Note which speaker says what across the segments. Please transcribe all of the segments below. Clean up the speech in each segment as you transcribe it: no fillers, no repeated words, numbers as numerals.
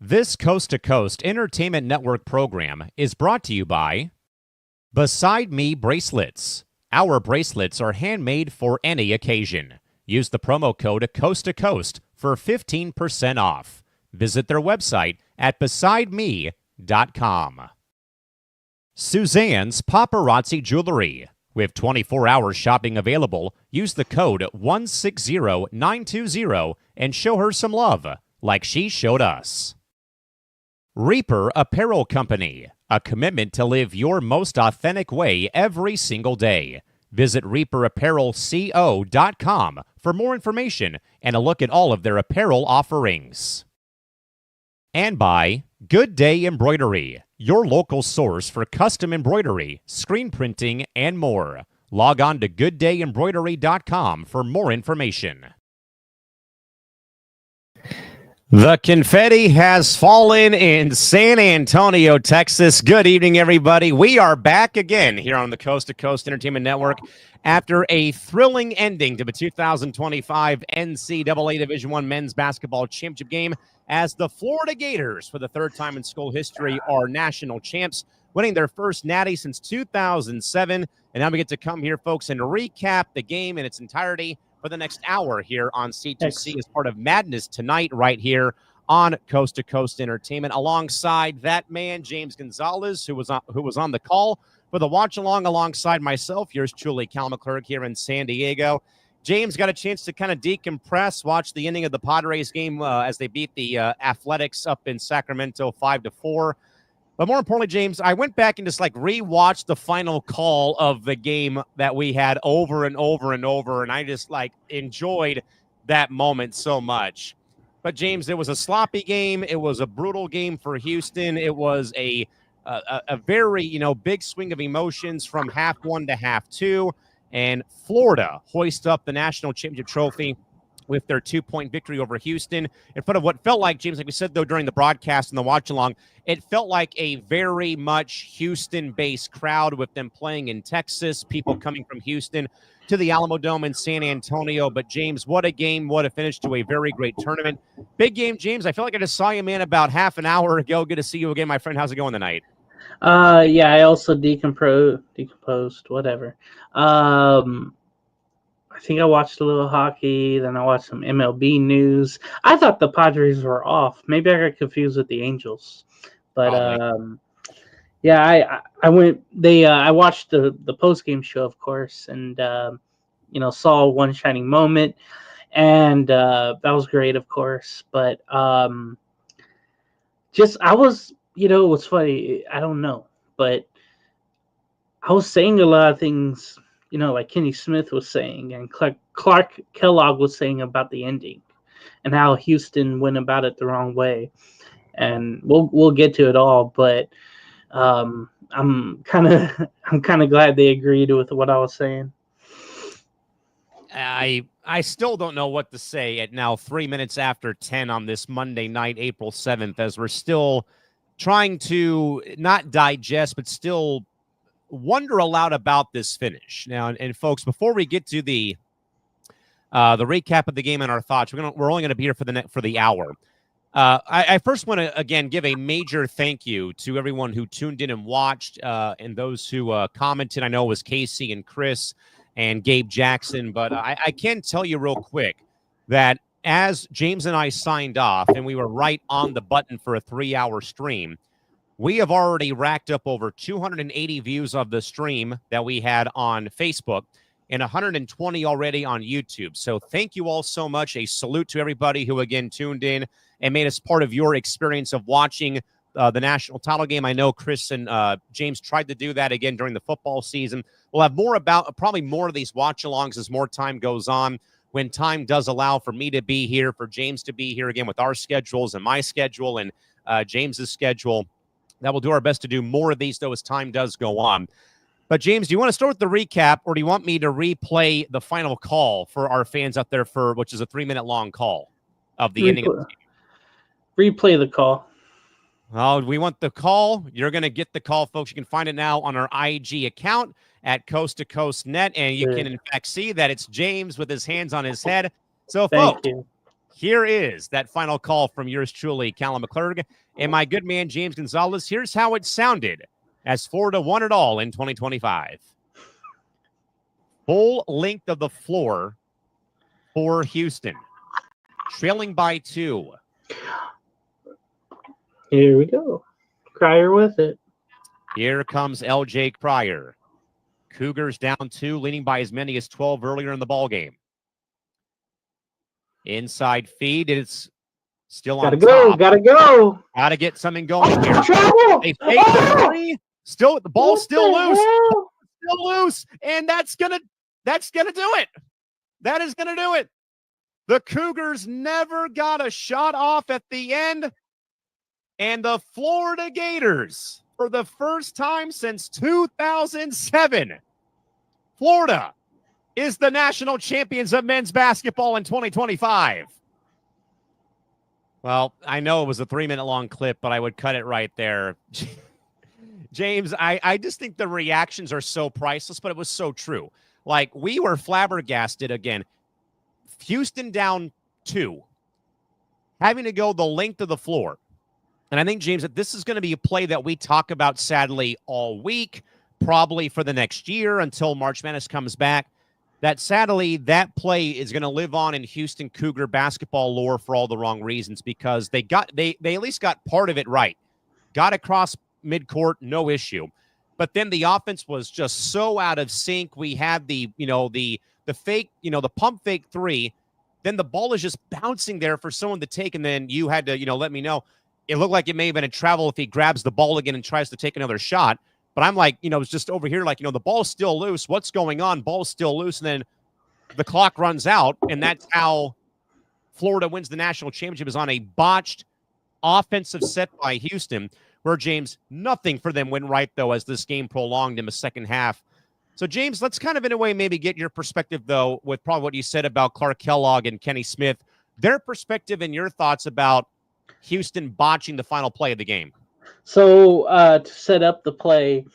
Speaker 1: This Coast to Coast Entertainment Network program is brought to you by Beside Me Bracelets. Our bracelets are handmade for any occasion. Use the promo code Coast to Coast for 15% off. Visit their website at besideme.com. Suzanne's Paparazzi Jewelry. With 24-hour shopping available, use the code 160920 and show her some love, like she showed us. Reaper Apparel Company, a commitment to live your most authentic way every single day. Visit reaperapparelco.com for more information and a look at all of their apparel offerings. And by Good Day Embroidery, your local source for custom embroidery, screen printing, and more. Log on to gooddayembroidery.com for more information. The confetti has fallen in San Antonio, Texas. Good evening, everybody. We are back again here on the Coast to Coast Entertainment Network after a thrilling ending to the 2025 NCAA Division I Men's Basketball Championship game as the Florida Gators, for the third time in school history, are national champs, winning their first natty since 2007. And now we get to come here, folks, and recap the game in its entirety for the next hour here on C2C as part of Madness Tonight right here on Coast to Coast Entertainment. Alongside that man, James Gonzalez, who was on the call for the watch along alongside myself. Yours truly, Cal McClurg here in San Diego. James got a chance to kind of decompress, watch the ending of the Padres game as they beat the Athletics up in Sacramento 5-4. But more importantly, James, I went back and just rewatched the final call of the game that we had over and over and over, and I just enjoyed that moment so much. But James, it was a sloppy game. It was a brutal game for Houston. It was a very big swing of emotions from half one to half two, and Florida hoist up the national championship trophy with their 2-point victory over Houston in front of what felt like, James, like we said, though, during the broadcast and the watch-along, it felt like a very much Houston-based crowd with them playing in Texas, people coming from Houston to the Alamodome in San Antonio. But, James, what a game, what a finish to a very great tournament. Big game, James. I feel like I just saw you, man, about half an hour ago. Good to see you again, my friend. How's it going tonight?
Speaker 2: Yeah, I also decomposed, whatever. I think I watched a little hockey, then I watched some MLB news. I thought the Padres were off. Maybe I got confused with the Angels. But yeah, I went. I watched the post game show, of course, and saw one shining moment, and that was great, of course. But I was, what's funny, I don't know, but I was saying a lot of things, like Kenny Smith was saying, and Clark Kellogg was saying about the ending, and how Houston went about it the wrong way. And we'll get to it all, but I'm kind of glad they agreed with what I was saying.
Speaker 1: I still don't know what to say at now 3 minutes after 10 on this Monday night, April 7th, as we're still trying to not digest, but still wonder aloud about this finish. Now, and folks, before we get to the recap of the game and our thoughts, we're only going to be here for the hour. I first want to, again, give a major thank you to everyone who tuned in and watched, and those who commented. I know it was Casey and Chris and Gabe Jackson, but I can tell you real quick that as James and I signed off and we were right on the button for a 3-hour stream, we have already racked up over 280 views of the stream that we had on Facebook and 120 already on YouTube. So thank you all so much. A salute to everybody who, again, tuned in and made us part of your experience of watching the national title game. I know Chris and James tried to do that again during the football season. We'll have probably more of these watch-alongs as more time goes on, when time does allow for me to be here, for James to be here again with our schedules and my schedule and James's schedule. That we'll do our best to do more of these, though, as time does go on. But, James, do you want to start with the recap, or do you want me to replay the final call for our fans out there, which is a 3-minute-long call of the ending of the game?
Speaker 2: Replay the call.
Speaker 1: Oh, we want the call. You're going to get the call, folks. You can find it now on our IG account at Coast to Coast Net, and you can, in fact, see that it's James with his hands on his head. So, folks, Here is that final call from yours truly, Callan McClurg, and my good man, James Gonzalez. Here's how it sounded as Florida won it all in 2025. Full length of the floor for Houston, trailing by 2.
Speaker 2: Here we go. Cryer with it.
Speaker 1: Here comes LJ Cryer. Cougars down 2, leading by as many as 12 earlier in the ball game. Inside feed, it's still on top.
Speaker 2: Gotta go.
Speaker 1: Gotta get something going here.
Speaker 2: Trouble.
Speaker 1: They fake the 3. Still, the ball's still loose.
Speaker 2: Hell?
Speaker 1: Still loose, and that's gonna do it. That is gonna do it. The Cougars never got a shot off at the end, and the Florida Gators, for the first time since 2007, Florida is the national champions of men's basketball in 2025. Well, I know it was a 3-minute long clip, but I would cut it right there. James, I just think the reactions are so priceless, but it was so true. Like, we were flabbergasted again. Houston down 2, having to go the length of the floor. And I think, James, that this is going to be a play that we talk about, sadly, all week, probably for the next year until March Madness comes back. That, sadly, that play is going to live on in Houston Cougar basketball lore for all the wrong reasons, because they at least got part of it right. Got across midcourt, no issue. But then the offense was just so out of sync. We had the fake, the pump fake 3. Then the ball is just bouncing there for someone to take, and then you had to, let me know. It looked like it may have been a travel if he grabs the ball again and tries to take another shot. But I'm like, it's just over here, like, the ball's still loose. What's going on? Ball's still loose. And then the clock runs out, and that's how Florida wins the national championship, is on a botched offensive set by Houston, where, James, nothing for them went right, though, as this game prolonged in the second half. So, James, let's kind of, in a way, maybe get your perspective, though, with probably what you said about Clark Kellogg and Kenny Smith, their perspective and your thoughts about Houston botching the final play of the game.
Speaker 2: So to set up the play,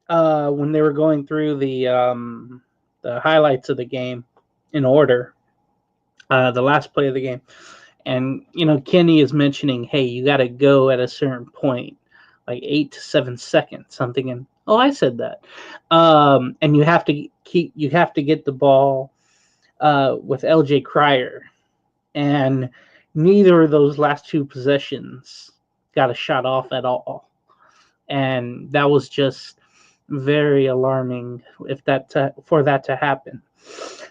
Speaker 2: when they were going through the highlights of the game in order, the last play of the game, and Kenny is mentioning, hey, you got to go at a certain point, like 8 to 7 seconds. I'm thinking, oh, I said that, and you have to get the ball with LJ Cryer, and neither of those last 2 possessions got a shot off at all, and that was just very alarming for that to happen.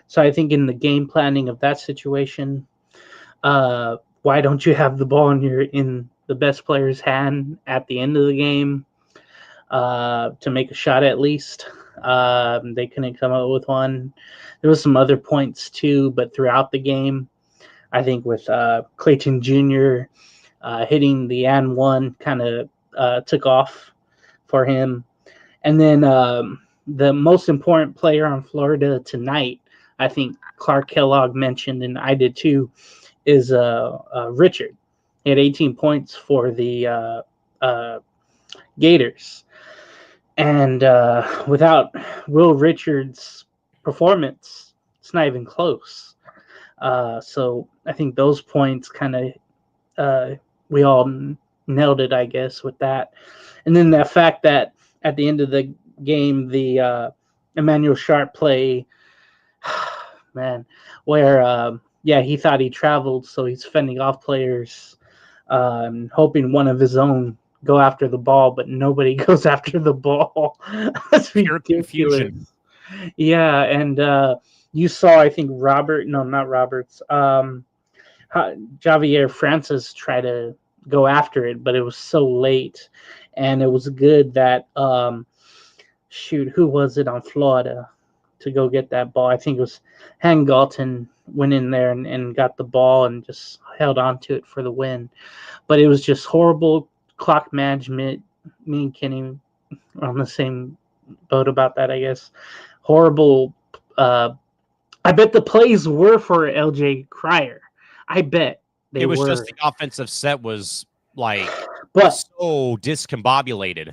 Speaker 2: So I think in the game planning of that situation, why don't you have the ball in the best player's hand at the end of the game to make a shot at least? They couldn't come up with one. There was some other points too, but throughout the game, I think with Clayton Jr. Hitting the and one kind of took off for him. And then the most important player on Florida tonight, I think Clark Kellogg mentioned, and I did too, is Richard. He had 18 points for the Gators. And without Will Richard's performance, it's not even close. So I think those points kind of we all nailed it, I guess, with that. And then the fact that at the end of the game, the Emmanuel Sharp play, man, where, he thought he traveled, so he's fending off players, hoping one of his own go after the ball, but nobody goes after the ball. That's
Speaker 1: pure confusion.
Speaker 2: Yeah, and you saw, I think, Javier Francis try to go after it, but it was so late. And it was good that, who was it on Florida to go get that ball? I think it was Han Galton went in there and got the ball and just held on to it for the win. But it was just horrible clock management. Me and Kenny are on the same boat about that, I guess. Horrible. I bet the plays were for LJ Cryer. I bet they were.
Speaker 1: It was just the offensive set was like
Speaker 2: but
Speaker 1: so discombobulated.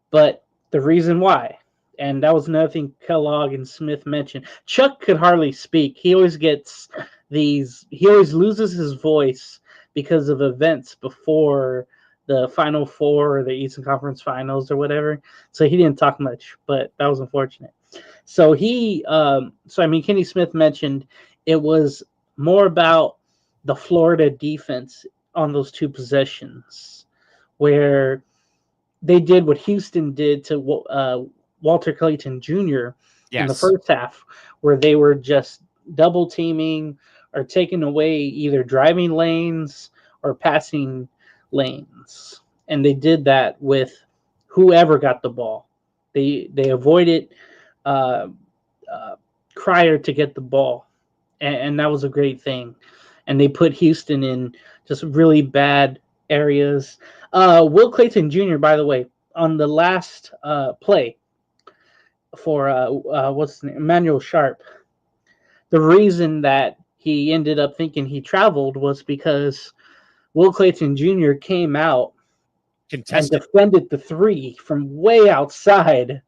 Speaker 2: But the reason why, and that was another thing Kellogg and Smith mentioned, Chuck could hardly speak. He always gets he always loses his voice because of events before the Final Four or the Eastern Conference Finals or whatever. So he didn't talk much, but that was unfortunate. So Kenny Smith mentioned it was more about the Florida defense on those two possessions, where they did what Houston did to Walter Clayton Jr. in the first half, where they were just double teaming or taking away either driving lanes or passing lanes. And they did that with whoever got the ball. They avoided Crier to get the ball, and that was a great thing. And they put Houston in just really bad areas. Will Clayton Jr., by the way, on the last play for what's his name? Emmanuel Sharp, the reason that he ended up thinking he traveled was because Will Clayton Jr. came out and defended the three from way outside,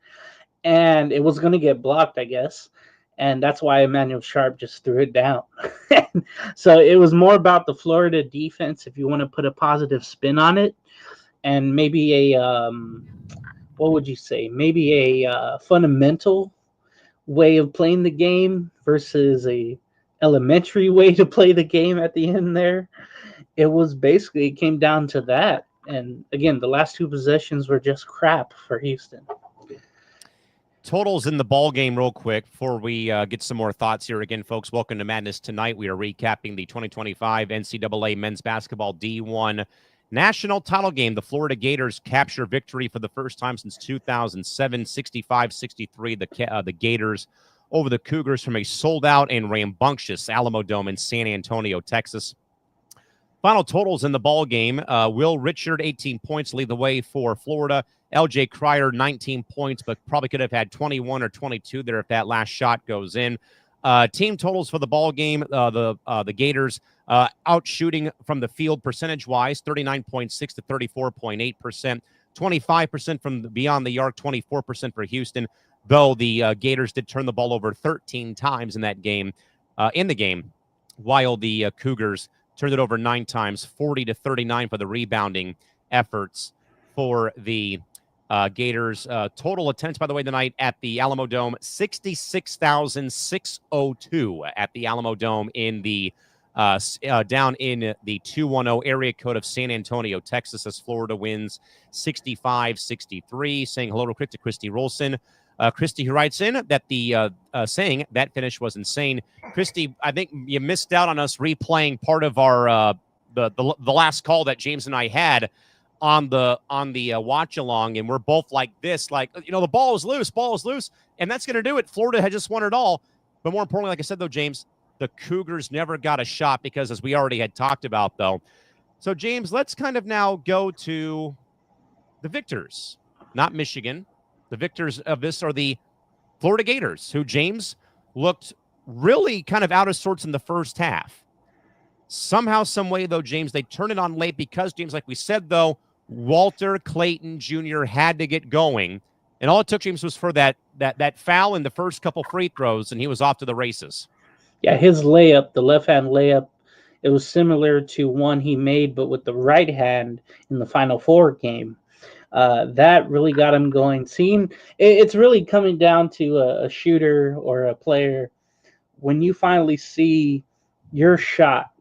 Speaker 2: and it was going to get blocked, I guess. And that's why Emmanuel Sharp just threw it down. So it was more about the Florida defense, if you want to put a positive spin on it, and maybe a what would you say? Maybe a fundamental way of playing the game versus a elementary way to play the game at the end there. It came down to that. And again, the last two possessions were just crap for Houston.
Speaker 1: Totals in the ball game real quick before we get some more thoughts here. Again, folks, welcome to Madness Tonight. We are recapping the 2025 NCAA Men's Basketball D1 National Title Game. The Florida Gators capture victory for the first time since 2007, 65-63. The Gators over the Cougars from a sold-out and rambunctious Alamodome in San Antonio, Texas. Final totals in the ball game. Will Richard, 18 points, lead the way for Florida. L.J. Crier, 19 points, but probably could have had 21 or 22 there if that last shot goes in. Team totals for the ball game, the Gators out shooting from the field percentage-wise, 39.6 to 34.8%, 25% from beyond the arc, 24% for Houston, though the Gators did turn the ball over 13 times in that game, while the Cougars turned it over 9 times, 40 to 39 for the rebounding efforts for the Gators. Total attendance, by the way, tonight at the Alamodome, 66,602 at the Alamodome in the down in the 210 area code of San Antonio, Texas, as Florida wins 65-63. Saying hello real quick to Christy Rolson. Christy, who writes in that the saying that finish was insane. Christy, I think you missed out on us replaying part of our the last call that James and I had on the watch along, and we're both like this, like, you know, the ball is loose, and that's going to do it. Florida had just won it all, but more importantly, like I said, though, James, the Cougars never got a shot because, as we already had talked about, though. So, James, let's kind of now go to the victors, not Michigan. The victors of this are the Florida Gators, who, James, looked really kind of out of sorts in the first half. Somehow, some way, though, James, they turned it on late because, James, like we said, though, Walter Clayton Jr. had to get going. And all it took, James, was for that foul in the first couple free throws, and he was off to the races.
Speaker 2: Yeah, his layup, the left-hand layup, it was similar to one he made, but with the right hand in the Final Four game. That really got him going. It's really coming down to a shooter or a player. When you finally see your shot,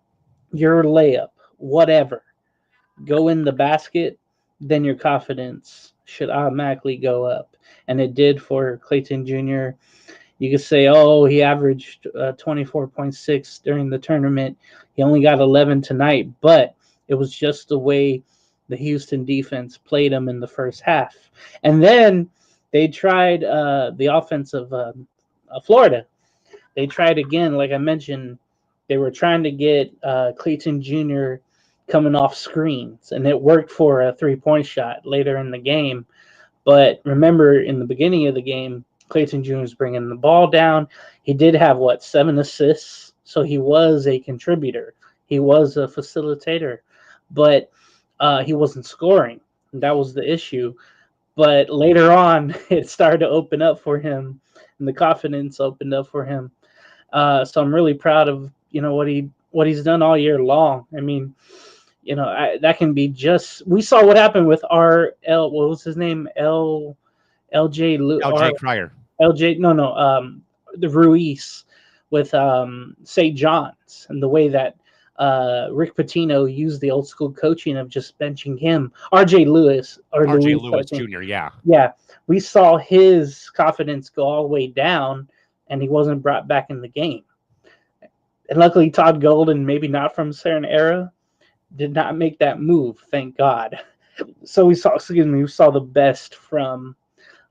Speaker 2: your layup, whatever, go in the basket, then your confidence should automatically go up. And it did for Clayton Jr. You could say, oh, he averaged 24.6 during the tournament. He only got 11 tonight, but it was just the way the Houston defense played him in the first half. And then they tried the offense of Florida. They tried again, like I mentioned. They were trying to get Clayton Jr. coming off screens, and it worked for a three-point shot later in the game. But remember, in the beginning of the game, Clayton Jr. was bringing the ball down. He did have, 7 assists, so he was a contributor. He was a facilitator, but he wasn't scoring. That was the issue. But later on, it started to open up for him, and the confidence opened up for him. So I'm really proud of what he's done all year long. I mean, that can be just. We saw what happened with what was his name?
Speaker 1: LJ Cryer.
Speaker 2: LJ. No, the Ruiz with St. John's, and the way that Rick Pitino used the old school coaching of just benching him. RJ Lewis
Speaker 1: Jr. Yeah.
Speaker 2: Yeah, we saw his confidence go all the way down, and he wasn't brought back in the game. And luckily, Todd Golden, maybe not from a certain era, did not make that move. Thank God. So we saw the best from.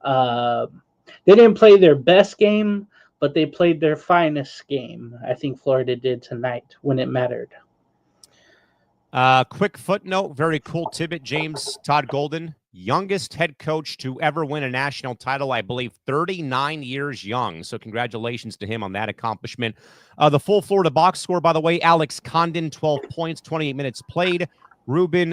Speaker 2: They didn't play their best game, but they played their finest game. I think Florida did tonight when it mattered.
Speaker 1: Quick footnote, very cool tidbit, James. Todd Golden, youngest head coach to ever win a national title, I believe 39 years young. So congratulations to him on that accomplishment. The full Florida box score, by the way, Alex Condon, 12 points, 28 minutes played. Ruben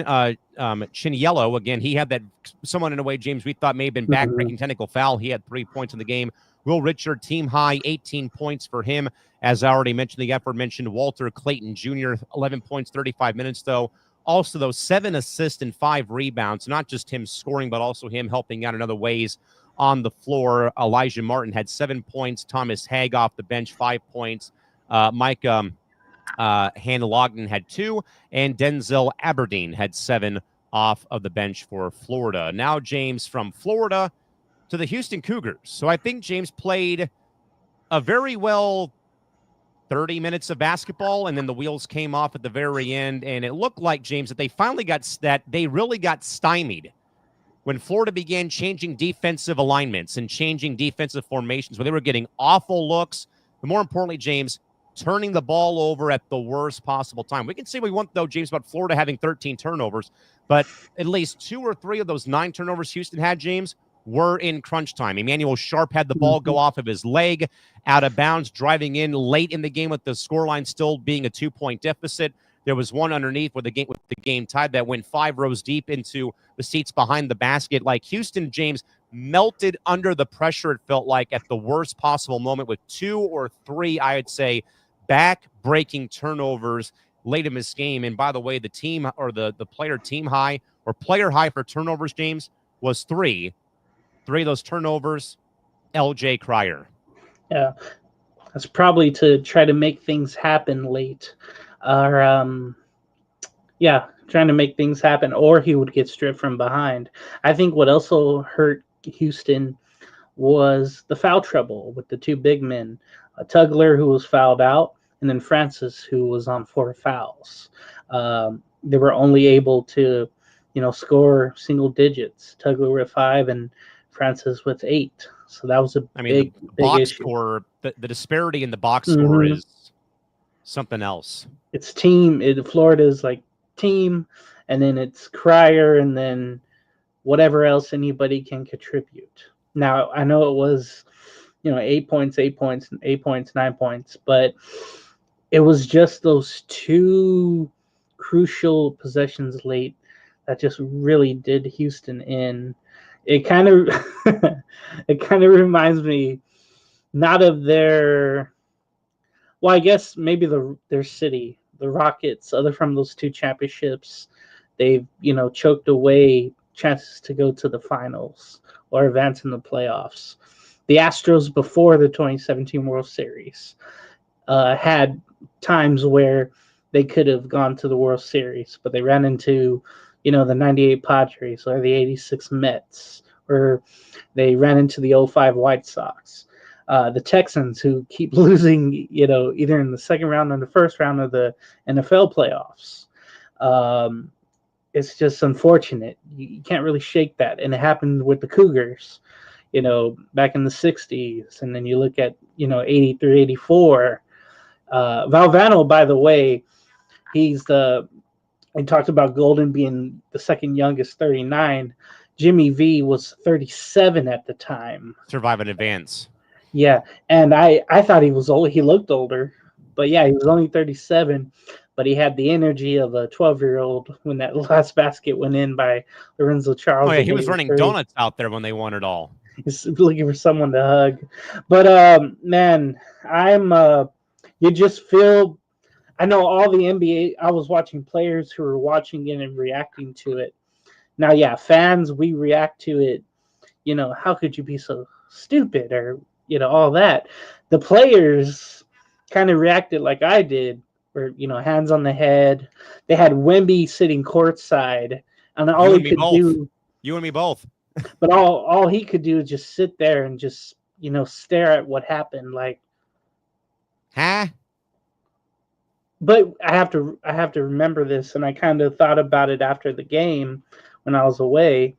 Speaker 1: Chiniello, again, he had that someone in a way, James, we thought may have been back-breaking technical foul. He had 3 points in the game. Will Richard, team high, 18 points for him. As I already mentioned, the aforementioned Walter Clayton Jr., 11 points, 35 minutes, though. Also, though, 7 assists and 5 rebounds. Not just him scoring, but also him helping out in other ways on the floor. Elijah Martin had 7 points. Thomas Haig off the bench, 5 points. Mike Hanlogden had 2. And Denzel Aberdeen had 7 off of the bench for Florida. Now, James, from Florida to the Houston Cougars. So I think James played a very well 30 minutes of basketball, and then the wheels came off at the very end, and it looked like, James, that they really got stymied when Florida began changing defensive alignments and changing defensive formations, where they were getting awful looks, but more importantly, James, turning the ball over at the worst possible time. We can say we want, though, James, about Florida having 13 turnovers, but at least 2 or 3 of those 9 turnovers Houston had, James, were in crunch time. Emmanuel Sharp had the ball go off of his leg, out of bounds, driving in late in the game with the scoreline still being a 2-point deficit. There was one underneath with the game tied that went 5 rows deep into the seats behind the basket. Like Houston, James, melted under the pressure, it felt like, at the worst possible moment with 2 or 3, I would say, back-breaking turnovers late in this game. And by the way, the team or the player team high or player high for turnovers, James, was 3. 3 of those turnovers, LJ Cryer.
Speaker 2: Yeah, that's probably to try to make things happen late. Or, trying to make things happen, or he would get stripped from behind. I think what also hurt Houston was the foul trouble with the 2 big men, Tugler, who was fouled out, and then Francis, who was on 4 fouls. They were only able to, score single digits. Tugler with 5 and Francis with 8. So that was big
Speaker 1: box
Speaker 2: issue.
Speaker 1: Score, the disparity in the box score is something else.
Speaker 2: It's team. Florida's like team, and then it's Cryer, and then whatever else anybody can contribute. Now, I know it was, 8 points, 8 points, 8 points, 9 points, but it was just those 2 crucial possessions late that just really did Houston in. It kind of reminds me not of their, well, I guess maybe their city, the Rockets, other from those 2 championships. They've, choked away chances to go to the finals or advance in the playoffs. The Astros before the 2017 World Series had times where they could have gone to the World Series, but they ran into the 98 Padres or the 86 Mets, or they ran into the 05 White Sox. The Texans, who keep losing, either in the second round or the first round of the NFL playoffs. It's just unfortunate. You can't really shake that. And it happened with the Cougars, back in the 60s. And then you look at, 80 through 84. Valvano, by the way, I talked about Golden being the second youngest, 39. Jimmy V was 37 at the time.
Speaker 1: Survive in advance.
Speaker 2: Yeah, and I thought he was old. He looked older, but yeah, he was only 37. But he had the energy of a 12-year-old when that last basket went in by Lorenzo Charles.
Speaker 1: Oh yeah, he was running donuts out there when they won it all.
Speaker 2: He's looking for someone to hug. But man, you just feel I know all the NBA. I was watching players who were watching it and reacting to it. Now, yeah, fans, we react to it. How could you be so stupid, or all that. The players kind of reacted like I did, where hands on the head. They had Wemby sitting courtside, and all
Speaker 1: You
Speaker 2: he
Speaker 1: and me
Speaker 2: could
Speaker 1: both.
Speaker 2: do,
Speaker 1: You and me both.
Speaker 2: but all he could do is just sit there and just stare at what happened, like.
Speaker 1: Huh?
Speaker 2: But I have to remember this, and I kind of thought about it after the game when I was away,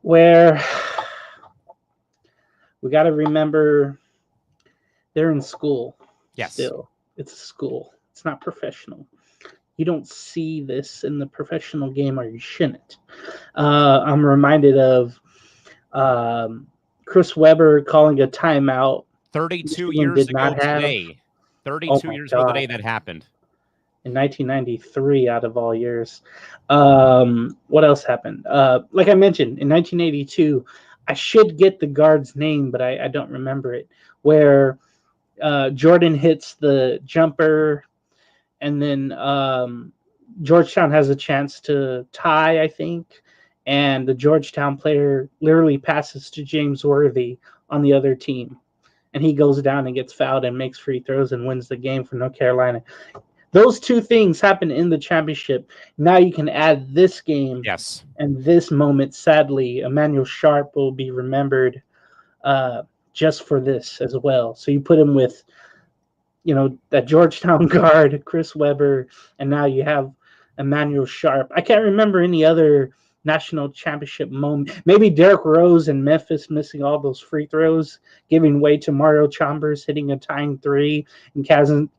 Speaker 2: where we got to remember they're in school.
Speaker 1: Yes.
Speaker 2: Still, it's a school. It's not professional. You don't see this in the professional game, or you shouldn't. I'm reminded of Chris Webber calling a timeout.
Speaker 1: 32
Speaker 2: Michigan
Speaker 1: years
Speaker 2: did
Speaker 1: ago
Speaker 2: not have.
Speaker 1: today. 32
Speaker 2: Oh my
Speaker 1: years ago
Speaker 2: God.
Speaker 1: today that happened.
Speaker 2: In 1993, out of all years. What else happened? Like I mentioned, in 1982, I should get the guard's name, but I don't remember it, where Jordan hits the jumper, and then Georgetown has a chance to tie, I think, and the Georgetown player literally passes to James Worthy on the other team, and he goes down and gets fouled and makes free throws and wins the game for North Carolina. Those two things happen in the championship. Now you can add this game.
Speaker 1: Yes.
Speaker 2: And this moment. Sadly, Emmanuel Sharp will be remembered just for this as well. So you put him with, that Georgetown guard, Chris Webber, and now you have Emmanuel Sharp. I can't remember any other national championship moment. Maybe Derrick Rose in Memphis missing all those free throws, giving way to Mario Chalmers hitting a tying three, and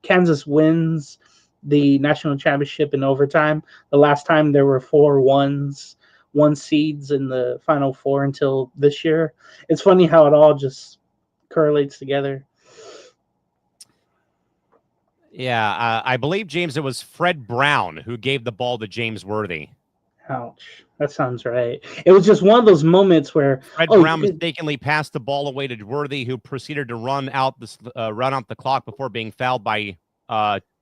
Speaker 2: Kansas wins the national championship in overtime. The last time there were 1 seeds in the Final Four until this year. It's funny how it all just correlates together.
Speaker 1: Yeah, I believe, James, it was Fred Brown who gave the ball to James Worthy.
Speaker 2: Ouch. That sounds right. It was just one of those moments where
Speaker 1: Fred Brown mistakenly passed the ball away to Worthy, who proceeded to run out the clock before being fouled by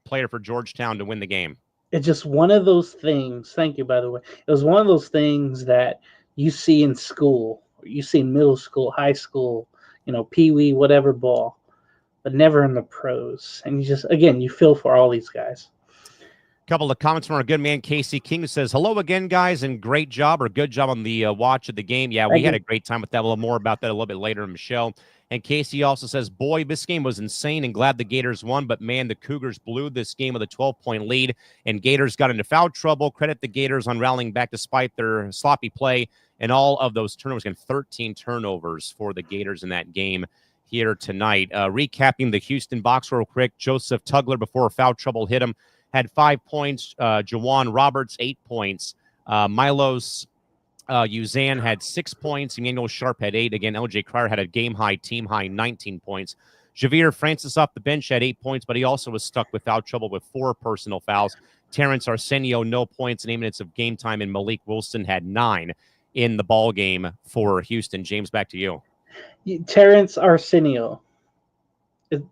Speaker 1: player for Georgetown to win the game.
Speaker 2: It's just one of those things. Thank you, by the way. It was one of those things that you see in school, you see in middle school, high school, pee-wee, whatever ball, but never in the pros. And you feel for all these guys.
Speaker 1: Couple of comments from our good man Casey King, who says, hello again, guys, and great job or good job on the watch of the game. Yeah, we had a great time with that. A little more about that a little bit later in the show. And Casey also says, boy, this game was insane and glad the Gators won, but man, the Cougars blew this game with a 12-point lead, and Gators got into foul trouble. Credit the Gators on rallying back despite their sloppy play and all of those turnovers. And 13 turnovers for the Gators in that game here tonight. Recapping the Houston box real quick, Joseph Tugler, before foul trouble hit him, had 5 points. Jawan Roberts, 8 points. Milos Uzan had 6 points. Emmanuel Sharp had 8. Again, LJ Cryer had a game-high, team-high 19 points. Javier Francis off the bench had 8 points, but he also was stuck with foul trouble with 4 personal fouls. Terrence Arsenio, no points and 8 minutes of game time, and Malik Wilson had 9 in the ball game for Houston. James, back to you.
Speaker 2: Terrence Arsenio.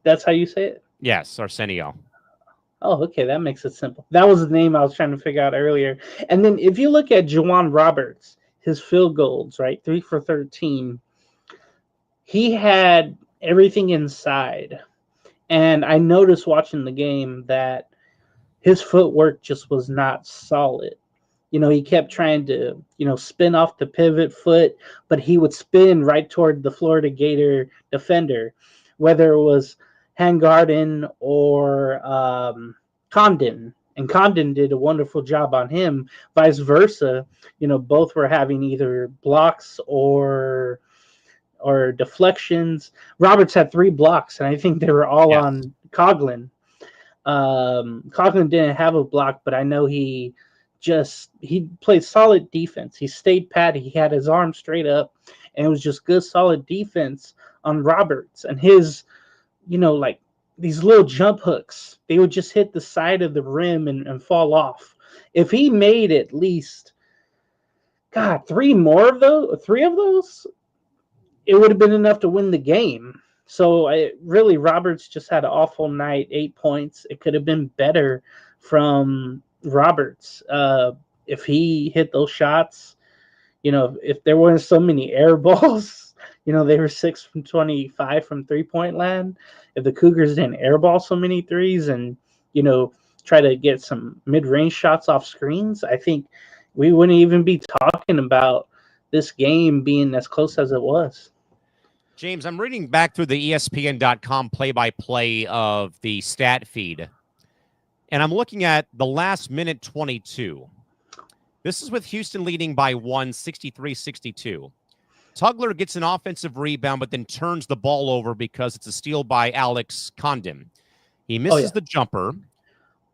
Speaker 2: That's how you say it?
Speaker 1: Yes, Arsenio.
Speaker 2: Oh, okay. That makes it simple. That was the name I was trying to figure out earlier. And then if you look at Jawan Roberts, his field goals, right? 3 for 13. He had everything inside. And I noticed watching the game that his footwork just was not solid. He kept trying to, spin off the pivot foot, but he would spin right toward the Florida Gator defender, whether it was Hangarden or Condon. And Condon did a wonderful job on him. Vice versa, both were having either blocks or deflections. Roberts had 3 blocks, and I think they were all on Coughlin. Coughlin didn't have a block, but I know he played solid defense. He stayed pat. He had his arm straight up, and it was just good, solid defense on Roberts. And his, like these little jump hooks, they would just hit the side of the rim and fall off. If he made at least, 3 of those, it would have been enough to win the game. So really, Roberts just had an awful night. 8 points. It could have been better from Roberts if he hit those shots. If there weren't so many air balls, they were 6 from 25 from 3-point land. If the Cougars didn't airball so many threes and, try to get some mid-range shots off screens, I think we wouldn't even be talking about this game being as close as it was.
Speaker 1: James, I'm reading back through the ESPN.com play-by-play of the stat feed, and I'm looking at the last minute 22. This is with Houston leading by 1, 63-62. Tugler gets an offensive rebound, but then turns the ball over because it's a steal by Alex Condon. He misses the jumper.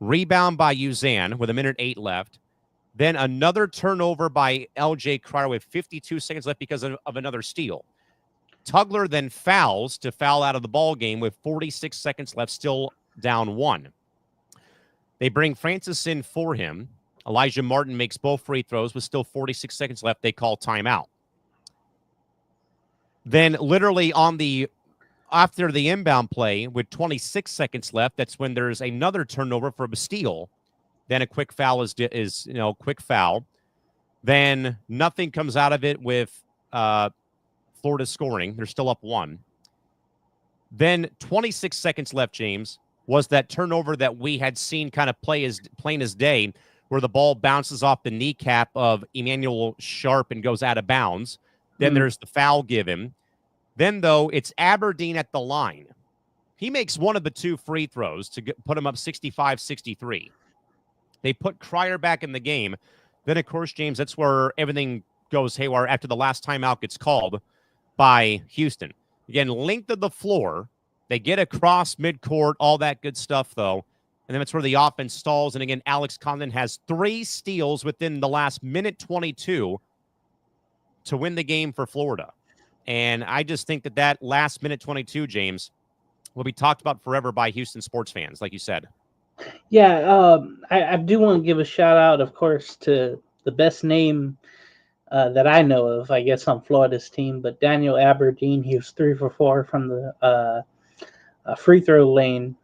Speaker 1: Rebound by Uzan with 1:08 left. Then another turnover by LJ Cryer with 52 seconds left because of another steal. Tugler then fouls to foul out of the ball game with 46 seconds left, still down 1. They bring Francis in for him. Elijah Martin makes both free throws with still 46 seconds left. They call timeout. Then literally after the inbound play with 26 seconds left, that's when there's another turnover for a steal. Then a quick foul is quick foul. Then nothing comes out of it with Florida scoring. They're still up 1. Then 26 seconds left, James, was that turnover that we had seen kind of plain as day, where the ball bounces off the kneecap of Emmanuel Sharp and goes out of bounds. Then there's the foul given. Then, though, it's Aberdeen at the line. He makes one of the 2 free throws to put him up 65-63. They put Cryer back in the game. Then, of course, James, that's where everything goes haywire after the last timeout gets called by Houston. Again, length of the floor. They get across midcourt, all that good stuff, though. And then that's where the offense stalls. And again, Alex Condon has 3 steals within the last minute 22 to win the game for Florida. And I just think that last minute 22, James, will be talked about forever by Houston sports fans, like you said.
Speaker 2: Yeah, I do want to give a shout out, of course, to the best name that I know of, I guess, on Florida's team, but Daniel Aberdeen. He was 3 for 4 from the free throw lane,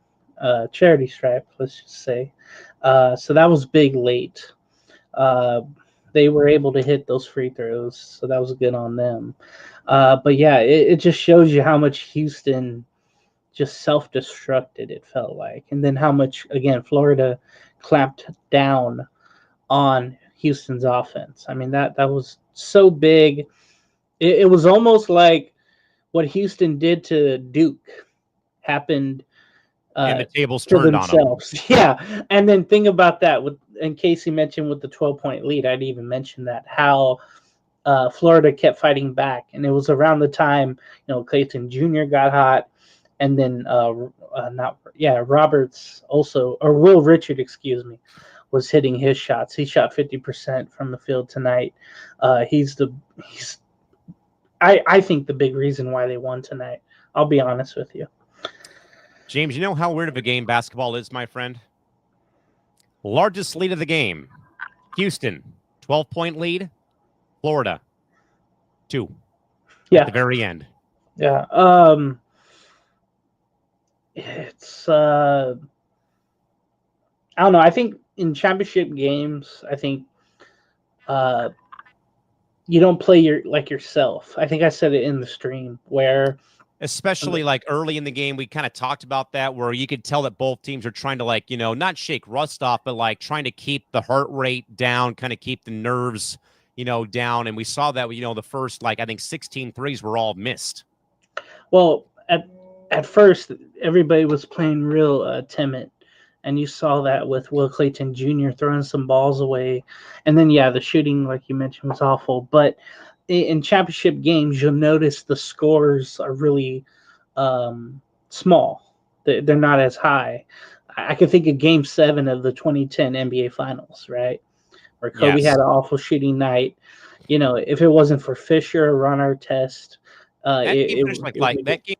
Speaker 2: charity stripe, let's just say. So that was big late. They were able to hit those free throws, so that was good on them. But yeah, it just shows you how much Houston just self-destructed, it felt like. And then how much, again, Florida clamped down on Houston's offense. I mean, that was so big. It was almost like what Houston did to Duke happened
Speaker 1: and the tables
Speaker 2: to
Speaker 1: turned
Speaker 2: themselves.
Speaker 1: on them.
Speaker 2: Yeah. And then think about that, and Casey mentioned with the 12-point lead, I'd even mention that, how Florida kept fighting back. And it was around the time, Clayton Jr. got hot. And then Roberts also, or Will Richard, was hitting his shots. He shot 50% from the field tonight. I think the big reason why they won tonight. I'll be honest with you.
Speaker 1: James, you know how weird of a game basketball is, my friend? Largest lead of the game. Houston, 12-point lead. Florida, 2.
Speaker 2: Yeah.
Speaker 1: At the very end.
Speaker 2: Yeah. It's I don't know. I think in championship games, I think you don't play yourself. I think I said it in the stream, where
Speaker 1: especially like early in the game, we kind of talked about that, where you could tell that both teams are trying to not shake rust off, but trying to keep the heart rate down, kind of keep the nerves, down. And we saw that, the first, I think 16 threes were all missed.
Speaker 2: Well, at first, everybody was playing real timid, and you saw that with Will Clayton Jr. throwing some balls away. And then, the shooting, like you mentioned, was awful. But in championship games, you'll notice the scores are really small. They're not as high. I can think of Game 7 of the 2010 NBA Finals, right? Where Kobe had an awful shooting night. If it wasn't for Fisher or Ron Artest,
Speaker 1: that game finished that game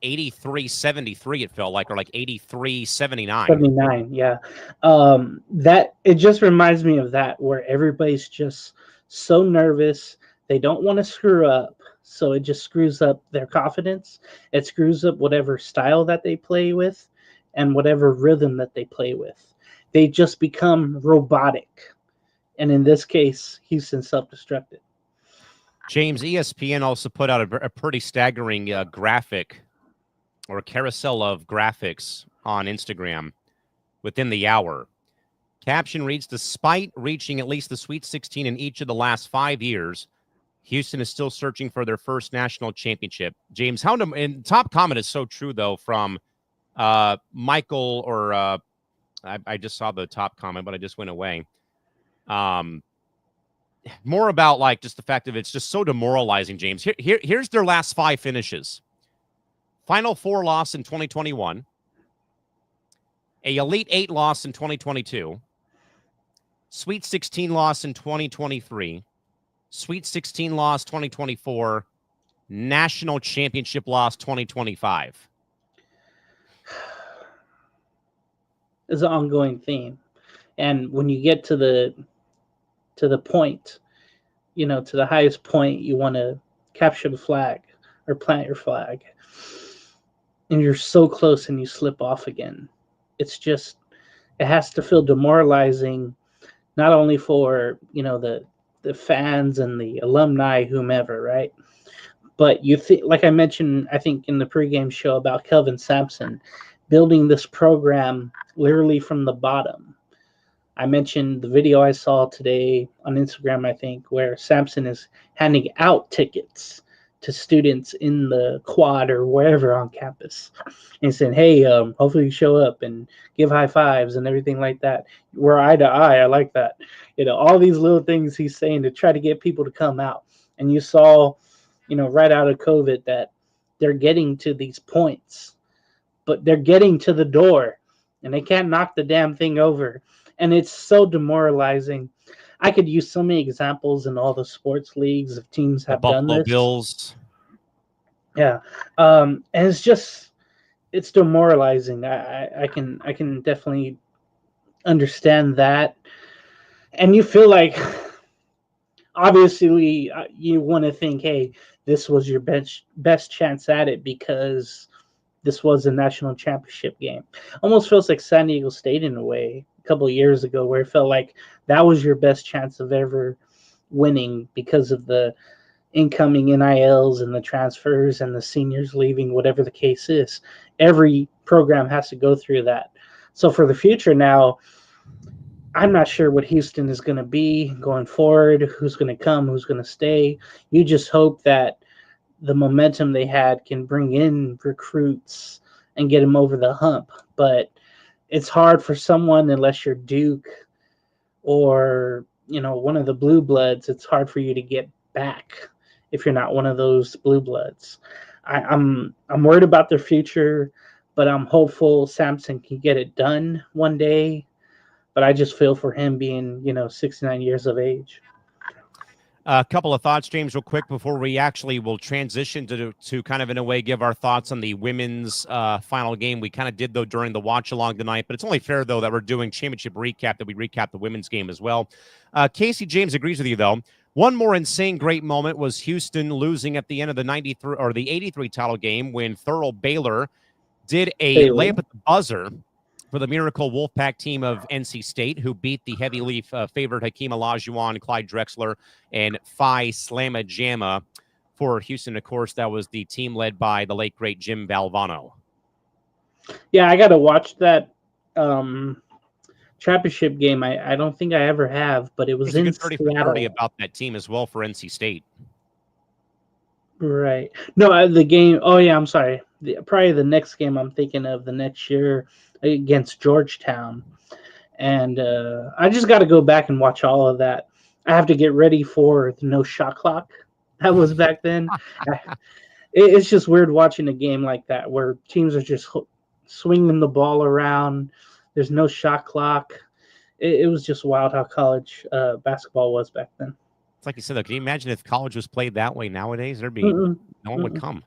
Speaker 1: 83-73, it felt like, or 83-79.
Speaker 2: 79, yeah. That it just reminds me of that, where everybody's just so nervous. They don't want to screw up. So it just screws up their confidence. It screws up whatever style that they play with and whatever rhythm that they play with. They just become robotic. And in this case, Houston self-destructed.
Speaker 1: James, ESPN also put out a pretty staggering graphic or a carousel of graphics on Instagram within the hour. Caption reads, despite reaching at least the Sweet 16 in each of the last 5 years, Houston is still searching for their first national championship. James, and top comment is so true, though, from Michael, or I just saw the top comment, but I just went away. More about like just the fact of it's just so demoralizing, James. Here's their last 5 finishes. Final 4 loss in 2021. A Elite 8 loss in 2022. Sweet 16 loss in 2023. Sweet 16 loss 2024. National championship loss 2025.
Speaker 2: It's an ongoing theme. And when you get to the point, to the highest point, you want to capture the flag or plant your flag. And you're so close and you slip off again. It's just, it has to feel demoralizing, not only for, the fans and the alumni, whomever, right? But you think, like I mentioned, I think in the pregame show about Kelvin Sampson, building this program literally from the bottom. I mentioned the video I saw today on Instagram, I think, where Sampson is handing out tickets to students in the quad or wherever on campus, and saying, "Hey, hopefully you show up and give high fives and everything like that. We're eye to eye. I like that." All these little things he's saying to try to get people to come out. And you saw, right out of COVID that they're getting to these points, but they're getting to the door, and they can't knock the damn thing over. And it's so demoralizing. I could use so many examples in all the sports leagues of teams have done this.
Speaker 1: The Buffalo Bills.
Speaker 2: Yeah. And it's demoralizing. I can definitely understand that. And you feel like, obviously, you want to think, hey, this was your best chance at it because this was a national championship game. Almost feels like San Diego State in a way a couple of years ago, where it felt like that was your best chance of ever winning because of the incoming NILs and the transfers and the seniors leaving, whatever the case is. Every program has to go through that. So for the future now, I'm not sure what Houston is going to be going forward, who's going to come, who's going to stay. You just hope that the momentum they had can bring in recruits and get them over the hump. But it's hard for someone, unless you're Duke or, one of the blue bloods, it's hard for you to get back if you're not one of those blue bloods. I'm worried about their future, but I'm hopeful Sampson can get it done one day. But I just feel for him being, 69 years of age.
Speaker 1: A couple of thoughts, James, real quick before we actually will transition to kind of, in a way, give our thoughts on the women's final game. We kind of did, though, during the watch-along tonight, but it's only fair, though, that we're doing championship recap, that we recap the women's game as well. Casey James agrees with you, though. One more insane great moment was Houston losing at the end of the 93 or the 83 title game when Thurl Baylor did a layup at the buzzer for the Miracle Wolfpack team of NC State, who beat the heavy leaf favorite Hakeem Olajuwon, Clyde Drexler, and Phi Slamma Jamma for Houston. Of course, that was the team led by the late, great Jim Valvano.
Speaker 2: Yeah, I got to watch that championship game. I don't think I ever have, but it was
Speaker 1: There's
Speaker 2: in
Speaker 1: a good 30
Speaker 2: Seattle.
Speaker 1: 30 about that team as well for NC State.
Speaker 2: Right. No, the game. Oh, yeah, I'm sorry. Probably the next game I'm thinking of the next year against Georgetown. And I just got to go back and watch all of that. I have to get ready for the no shot clock that was back then. It's just weird watching a game like that where teams are just swinging the ball around. There's no shot clock. It was just wild how college basketball was back then.
Speaker 1: It's like you said, though, can you imagine if college was played that way nowadays? There'd be no one would come.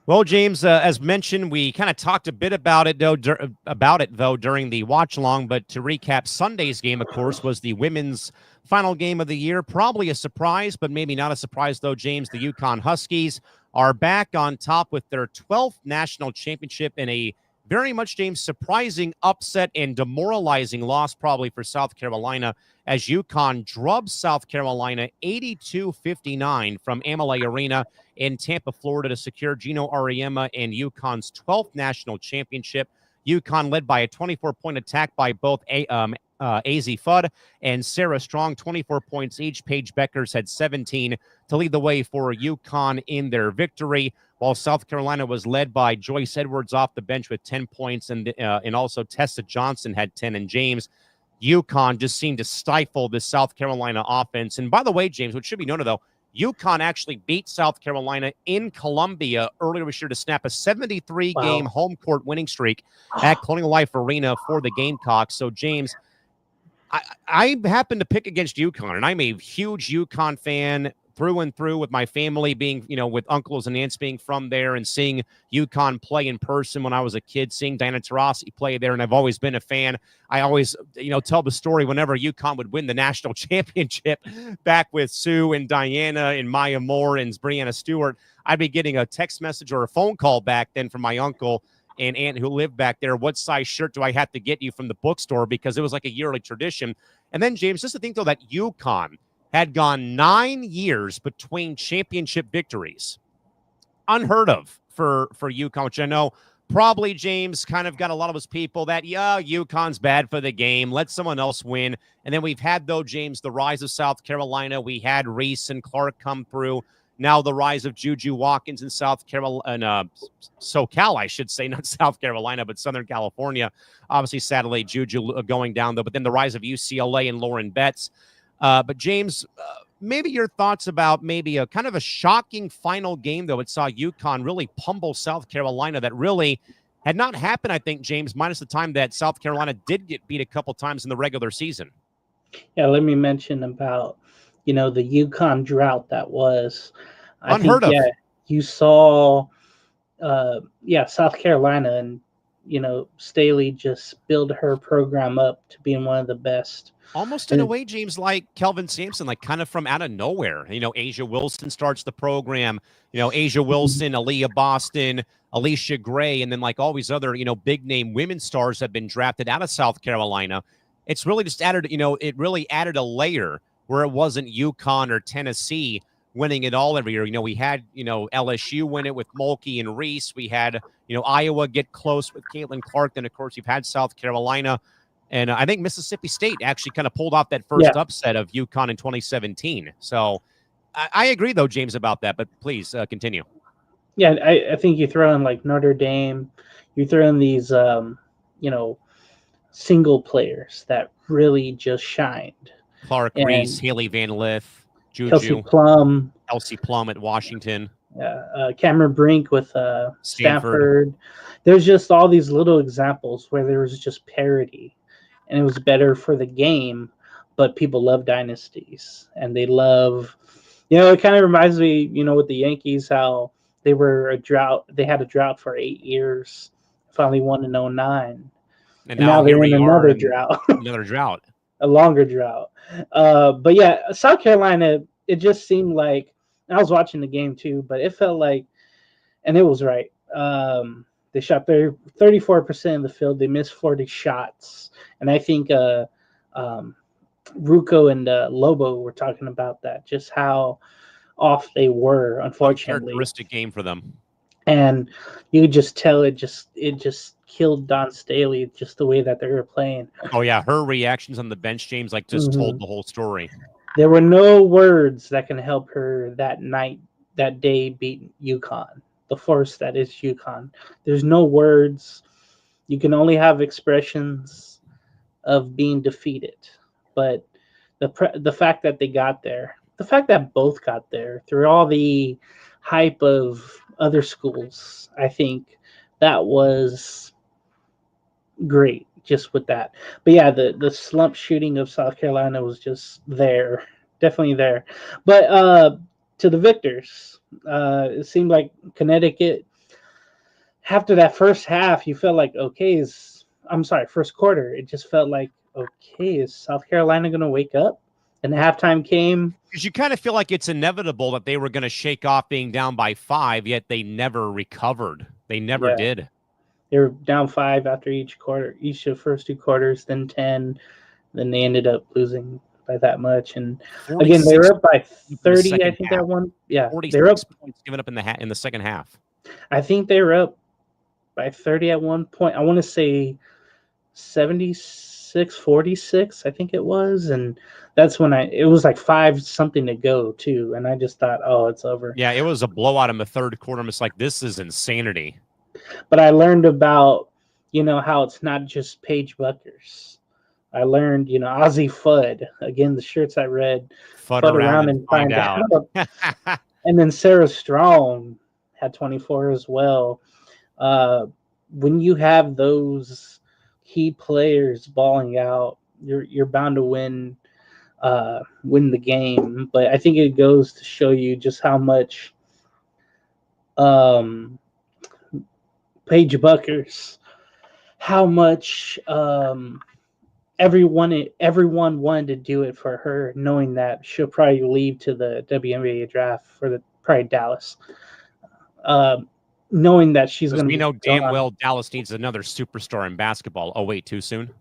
Speaker 1: Well, James, as mentioned, we kind of talked a bit about it though during the watch along. But to recap, Sunday's game, of course, was the women's final game of the year. Probably a surprise, but maybe not a surprise though. James, the Yukon Huskies are back on top with their 12th national championship in a very much, James, surprising upset and demoralizing loss probably for South Carolina as Yukon drubs South Carolina 82-59 from Amalie Arena in Tampa, Florida to secure Gino Auriemma and UConn's 12th national championship. UConn led by a 24-point attack by both AZ Fudd and Sarah Strong, 24 points each. Paige Beckers had 17 to lead the way for UConn in their victory, while South Carolina was led by Joyce Edwards off the bench with 10 points, and also Tessa Johnson had 10. And James, UConn just seemed to stifle the South Carolina offense. And by the way, James, what should be noted, though, UConn actually beat South Carolina in Columbia earlier this year to snap a 73-game home court winning streak at Colonial Life Arena for the Gamecocks. So, James, I happen to pick against UConn, and I'm a huge UConn fan through and through, with my family being, with uncles and aunts being from there and seeing UConn play in person when I was a kid, seeing Diana Taurasi play there, and I've always been a fan. I always, tell the story whenever UConn would win the national championship back with Sue and Diana and Maya Moore and Brianna Stewart. I'd be getting a text message or a phone call back then from my uncle and aunt who lived back there. What size shirt do I have to get you from the bookstore? Because it was like a yearly tradition. And then, James, just to think, though, that UConn had gone 9 years between championship victories. Unheard of for UConn, which I know probably, James, kind of got a lot of his people that, UConn's bad for the game. Let someone else win. And then we've had, though, James, the rise of South Carolina. We had Reese and Clark come through. Now the rise of Juju Watkins in South Carolina, SoCal, I should say, not South Carolina, but Southern California. Obviously, sadly, Juju going down, though. But then the rise of UCLA and Lauren Betts. But James, maybe your thoughts about maybe a kind of a shocking final game, though. It saw UConn really pummel South Carolina. That really had not happened, I think, James, minus the time that South Carolina did get beat a couple times in the regular season.
Speaker 2: Yeah, let me mention about, the UConn drought that was.
Speaker 1: Unheard of.
Speaker 2: Yeah, you saw, South Carolina and, Staley just build her program up to being one of the best.
Speaker 1: Almost in a way, James, like Kelvin Sampson, like kind of from out of nowhere. Asia Wilson starts the program. Asia Wilson, Aaliyah Boston, Alicia Gray, and then like all these other, big name women stars have been drafted out of South Carolina. It's really just added, it really added a layer where it wasn't UConn or Tennessee winning it all every year. We had, LSU win it with Mulkey and Reese. We had, Iowa get close with Caitlin Clark. Then, of course, you've had South Carolina. And I think Mississippi State actually kind of pulled off that first upset of UConn in 2017. So I agree, though, James, about that. But please continue.
Speaker 2: Yeah, I think you throw in like Notre Dame. You throw in these, single players that really just shined.
Speaker 1: Clark, Reese, Haley Van Lith, Juju. Kelsey Plum at Washington.
Speaker 2: Cameron Brink with Stanford. There's just all these little examples where there was just parity. And it was better for the game, but people love dynasties. And they love, it kind of reminds me, with the Yankees, how they were a drought. They had a drought for 8 years, finally won in 2009. And now they're in another drought.
Speaker 1: Another drought.
Speaker 2: A longer drought. But yeah, South Carolina, it just seemed like, I was watching the game too, but it felt like, and it was right. They shot 34% of the field. They missed 40 shots. And I think Ruco and Lobo were talking about that, just how off they were, unfortunately.
Speaker 1: Characteristic game for them.
Speaker 2: And you could just tell it just killed Don Staley, just the way that they were playing.
Speaker 1: Oh, yeah. Her reactions on the bench, James, just told the whole story.
Speaker 2: There were no words that can help her that day beat UConn, the force that is UConn. There's no words. You can only have expressions of being defeated. But the fact that they got there, the fact that both got there through all the hype of other schools, I think that was great just with that. But yeah, the slump shooting of South Carolina was just there, definitely there. But to the victors, it seemed like Connecticut, after that first half, you felt like, first quarter, it just felt like, okay, is South Carolina going to wake up? And halftime came.
Speaker 1: Because you kind of feel like it's inevitable that they were going to shake off being down by 5, yet they never recovered. They never did.
Speaker 2: They were down 5 after each quarter, each of the first 2 quarters, then 10. Then they ended up losing by that much. And again, they were up by 30, I think, that one. Yeah,
Speaker 1: 46 points given up in the second half.
Speaker 2: I think they were up by 30 at one point. I want to say 76-46, I think it was. And that's when it was like 5 something to go too. And I just thought, oh, it's over.
Speaker 1: Yeah, it was a blowout in the third quarter. I'm just like, this is insanity.
Speaker 2: But I learned about, how it's not just Paige Buckers. I learned, Ozzie Fudd. Again, the shirts I read.
Speaker 1: Fudd around and find out.
Speaker 2: And then Sarah Strong had 24 as well. When you have those key players balling out, you're bound to win the game. But I think it goes to show you just how much Paige Buckers, how much everyone wanted to do it for her, knowing that she'll probably leave to the WNBA draft for probably Dallas. Knowing that she's going to be.
Speaker 1: We know damn well Dallas needs another superstar in basketball. Oh, wait, too soon?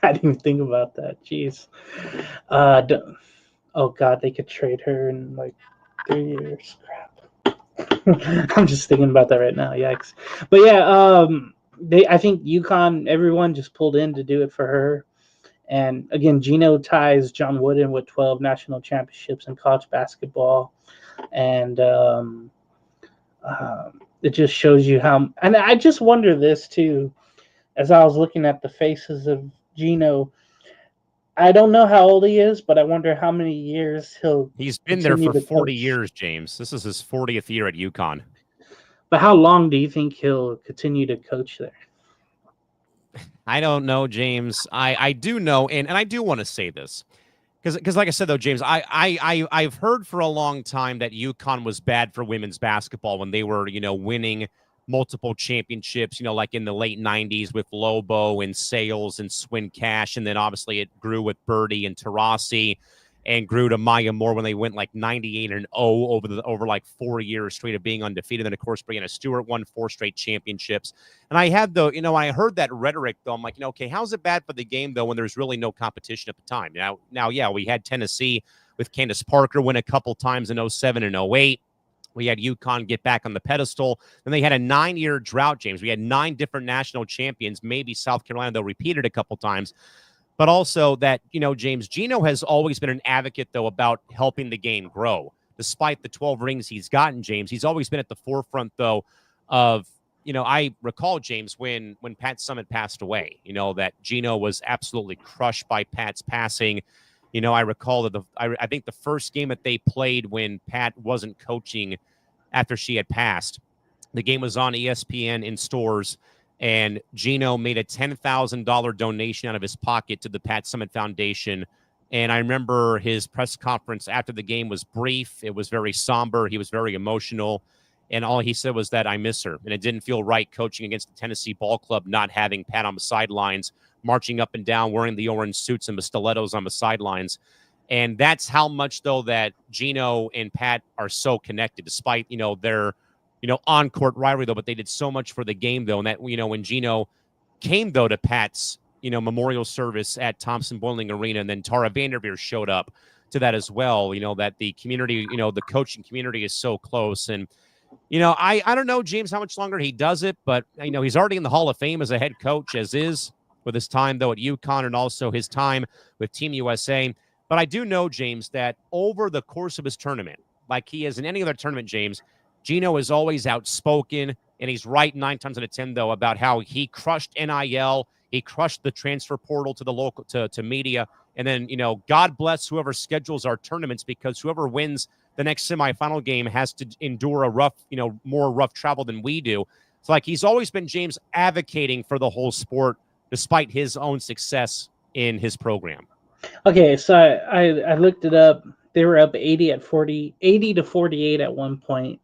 Speaker 2: I didn't even think about that. Jeez. Oh, God, they could trade her in like 3 years. Crap. I'm just thinking about that right now. Yikes. But yeah, I think UConn, everyone just pulled in to do it for her. And again, Gino ties John Wooden with 12 national championships in college basketball. And it just shows you how. And I just wonder this too, as I was looking at the faces of Gino. I don't know how old he is, but I wonder how many years
Speaker 1: He's been there for 40 years, James. This is his 40th year at UConn.
Speaker 2: But how long do you think he'll continue to coach there?
Speaker 1: I don't know, James. I do know, and I do want to say this. Because like I said, though, James, I've heard for a long time that UConn was bad for women's basketball when they were, winning multiple championships, like in the late 90s with Lobo and Sales and Swin Cash. And then obviously it grew with Birdie and Taurasi and grew to Maya Moore when they went like 98-0 over like 4 years straight of being undefeated. And then, of course, Brianna Stewart won 4 straight championships. And I had, though, I heard that rhetoric, though. I'm like, okay, how's it bad for the game, though, when there's really no competition at the time? Now, yeah, we had Tennessee with Candace Parker win a couple times in 07 and 08. We had UConn get back on the pedestal. Then they had a 9-year drought, James. We had 9 different national champions. Maybe South Carolina, though, repeated a couple times. But also that, James, Gino has always been an advocate, though, about helping the game grow. Despite the 12 rings he's gotten, James, he's always been at the forefront, though, of, I recall, James, when Pat Summitt passed away, that Gino was absolutely crushed by Pat's passing. I recall that I think the first game that they played when Pat wasn't coaching after she had passed, the game was on ESPN in stores, and Gino made a $10,000 donation out of his pocket to the Pat Summitt Foundation. And I remember his press conference after the game was brief. It was very somber. He was very emotional. And all he said was that I miss her. And it didn't feel right coaching against the Tennessee Ball Club, not having Pat on the sidelines, marching up and down, wearing the orange suits and the stilettos on the sidelines. And that's how much, though, that Gino and Pat are so connected, despite, their, on-court rivalry, though. But they did so much for the game, though. And that, when Gino came, though, to Pat's, memorial service at Thompson Boiling Arena, and then Tara Vanderveer showed up to that as well, that the community, the coaching community is so close. And, I don't know, James, how much longer he does it, but, he's already in the Hall of Fame as a head coach, as is, with his time, though, at UConn and also his time with Team USA. But I do know, James, that over the course of his tournament, like he is in any other tournament, James, Gino is always outspoken, and he's right 9 times out of 10, though, about how he crushed NIL, he crushed the transfer portal to the local to media, and then, God bless whoever schedules our tournaments, because whoever wins the next semifinal game has to endure a rough, more rough travel than we do. It's like he's always been, James, advocating for the whole sport, despite his own success in his program.
Speaker 2: Okay, so I looked it up. They were up 80 to 48 at one point.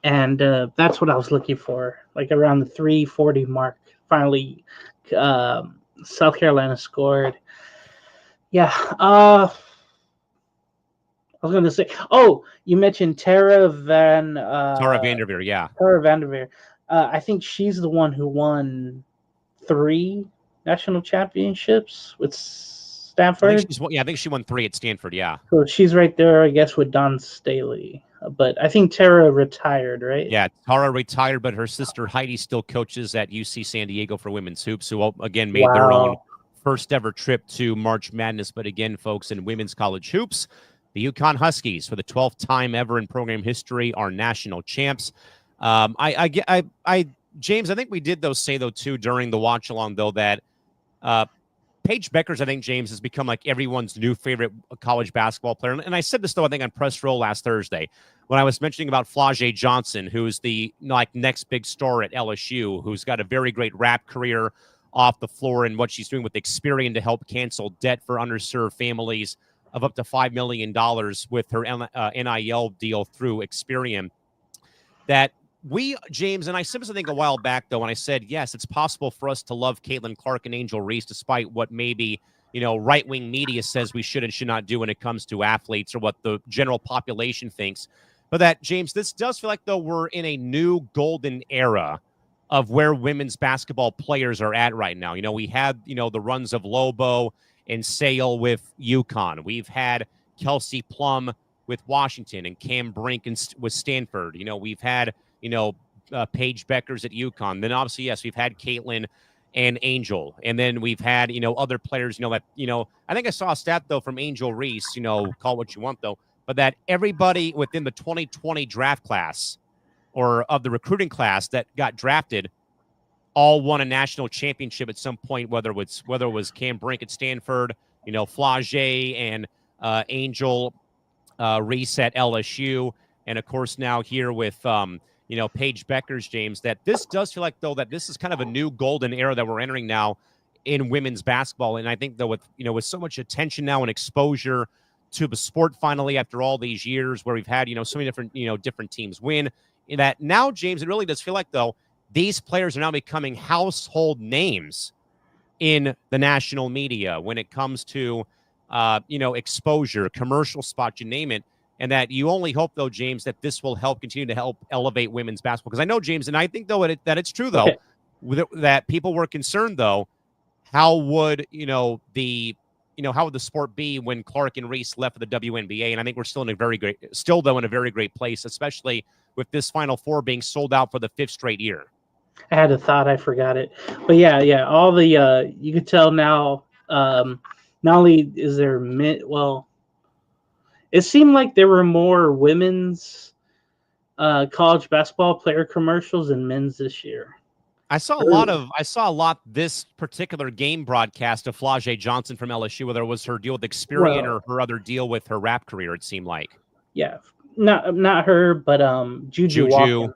Speaker 2: and that's what I was looking for, like around the 340 mark. Finally, South Carolina scored. Yeah. I was going to say, oh, you mentioned
Speaker 1: Tara Vanderveer, yeah.
Speaker 2: Tara Vanderveer. I think she's the one who won 3 national championships with Stanford.
Speaker 1: I think she won 3 at Stanford, yeah.
Speaker 2: So she's right there, I guess, with Don Staley. But I think Tara retired, right?
Speaker 1: Yeah, Tara retired, but her sister Heidi still coaches at UC San Diego for women's hoops, who again made their own first ever trip to March Madness. But again, folks, in women's college hoops, the UConn Huskies, for the 12th time ever in program history, are national champs. James, I think we did say too during the watch along that Paige Beckers, I think, James, has become like everyone's new favorite college basketball player. And I said this, though, I think on Press Row last Thursday when I was mentioning about Flau'jae Johnson, who's the next big star at LSU, who's got a very great rap career off the floor and what she's doing with Experian to help cancel debt for underserved families of up to $5 million with her NIL deal through Experian. That James, and I simply think a while back, though, when I said, yes, it's possible for us to love Caitlin Clark and Angel Reese, despite what maybe, right-wing media says we should and should not do when it comes to athletes or what the general population thinks. But that, James, this does feel like, though, we're in a new golden era of where women's basketball players are at right now. We had, the runs of Lobo and Sale with UConn. We've had Kelsey Plum with Washington and Cam Brink with Stanford. We've had Paige Beckers at UConn. Then obviously, yes, we've had Caitlin and Angel. And then we've had, other players, that, I think I saw a stat, though, from Angel Reese, call it what you want, though, but that everybody within the 2020 draft class or of the recruiting class that got drafted all won a national championship at some point, whether it was Cam Brink at Stanford, Flau'jae and Angel Reese at LSU. And of course, now here with, Paige Beckers, James, that this does feel like, though, that this is kind of a new golden era that we're entering now in women's basketball. And I think, though, with so much attention now and exposure to the sport finally after all these years where we've had, so many different teams win, that now, James, it really does feel like, though, these players are now becoming household names in the national media when it comes to, exposure, commercial spots, you name it. And that you only hope, though, James, that this will continue to help elevate women's basketball. Because I know, James, and I think, though, that it's true, though, that people were concerned, though, how would, how would the sport be when Clark and Reese left for the WNBA? And I think we're still in a very great place, especially with this Final Four being sold out for the 5th straight year.
Speaker 2: I had a thought, I forgot it. But yeah, all the, you could tell now, not only is there it seemed like there were more women's college basketball player commercials than men's this year.
Speaker 1: I saw a lot this particular game broadcast of Flau'jae Johnson from LSU, whether it was her deal with Experian or her other deal with her rap career, it seemed like.
Speaker 2: Yeah, not her, but Juju Watkins.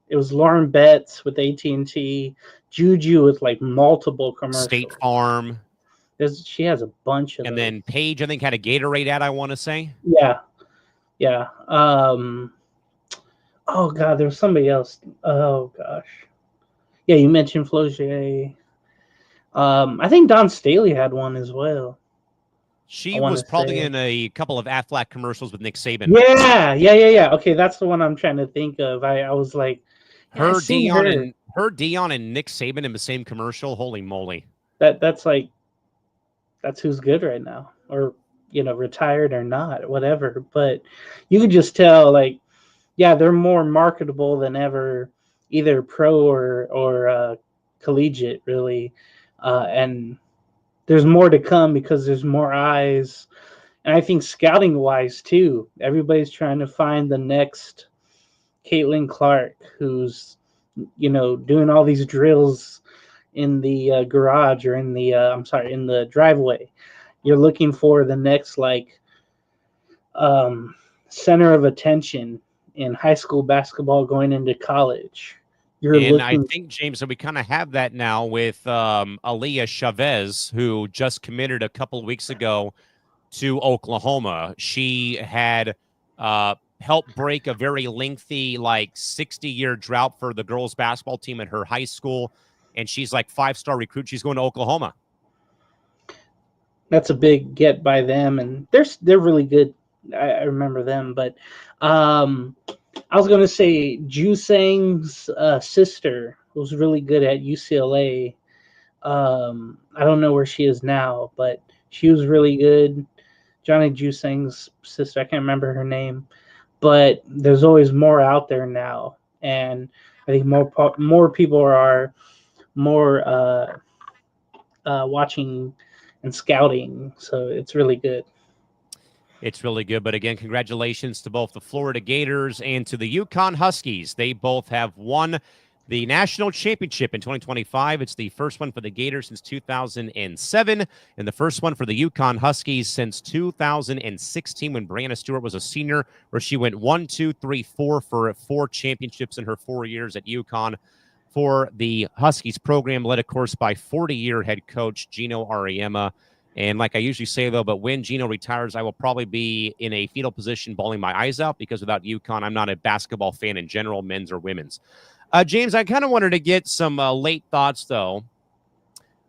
Speaker 2: It was Lauren Betts with AT&T. Juju with like multiple commercials.
Speaker 1: State Farm.
Speaker 2: She has a bunch of
Speaker 1: and
Speaker 2: those.
Speaker 1: Then Paige, I think, had a Gatorade ad, I want to say.
Speaker 2: Yeah. Oh, God, there was somebody else. Oh, gosh. Yeah, you mentioned Flau'jae. I think Don Staley had one as well.
Speaker 1: She was probably in a couple of Aflac commercials with Nick Saban.
Speaker 2: Yeah. Okay, that's the one I'm trying to think of. I was like,
Speaker 1: her Dion and Nick Saban in the same commercial. Holy moly!
Speaker 2: That's who's good right now, or retired or not, whatever. But you could just tell, like, yeah, they're more marketable than ever, either pro or collegiate, really, and there's more to come because there's more eyes. And I think scouting wise too, everybody's trying to find the next Caitlin Clark, who's, doing all these drills in the garage or in the driveway. You're looking for the next center of attention in high school basketball going into college.
Speaker 1: I think, James, that we kind of have that now with Aaliyah Chavez, who just committed a couple of weeks ago to Oklahoma. She had helped break a very lengthy, like 60-year drought for the girls basketball team at her high school. And she's like 5-star recruit. She's going to Oklahoma.
Speaker 2: That's a big get by them, and they're really good. I remember them, but I was gonna say Jusang's sister was really good at UCLA. I don't know where she is now, but she was really good. Johnny Jusang's sister, I can't remember her name, but there's always more out there now, and I think more people are more watching and scouting, so it's really good.
Speaker 1: It's really good. But again, congratulations to both the Florida Gators and to the Yukon Huskies. They both have won the national championship in 2025. It's the first one for the Gators since 2007, and the first one for the Yukon Huskies since 2016 when Brianna Stewart was a senior, where she went 1, 2, 3, 4 for 4 championships in her 4 years at Yukon for the Huskies program, led, of course, by 40-year head coach Gino Ariema. And like I usually say, though, but when Gino retires, I will probably be in a fetal position bawling my eyes out because without UConn, I'm not a basketball fan in general, men's or women's. James, I kind of wanted to get some late thoughts, though,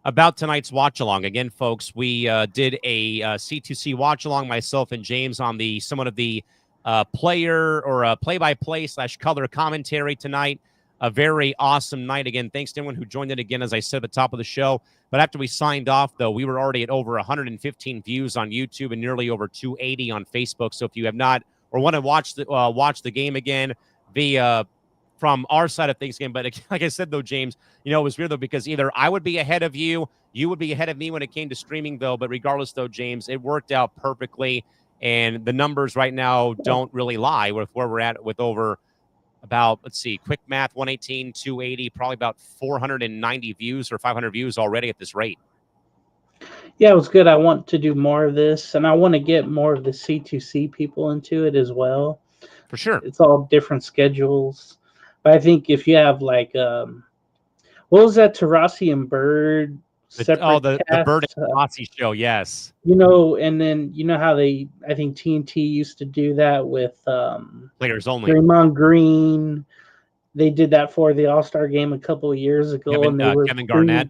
Speaker 1: about tonight's watch-along. Again, folks, we did a C2C watch-along, myself and James, on the somewhat of the player or play-by-play / color commentary tonight. A very awesome night. Again, thanks to everyone who joined in again, as I said at the top of the show. But after we signed off, though, we were already at over 115 views on YouTube and nearly over 280 on Facebook. So if you have not or want to watch the game again via from our side of things again, but like I said, though, James, it was weird, though, because either I would be ahead of you, you would be ahead of me when it came to streaming, though. But regardless, though, James, it worked out perfectly. And the numbers right now don't really lie with where we're at with over about, let's see, quick math, 118, 280, probably about 490 views or 500 views already at this rate.
Speaker 2: Yeah, it was good. I want to do more of this, and I want to get more of the C2C people into it as well.
Speaker 1: For sure.
Speaker 2: It's all different schedules. But I think if you have like, what was that, Tarasi and Bird?
Speaker 1: The Bird and Rossi show, yes.
Speaker 2: And then how I think TNT used to do that with
Speaker 1: players only.
Speaker 2: Draymond Green. They did that for the All-Star game a couple of years ago,
Speaker 1: Kevin Garnett.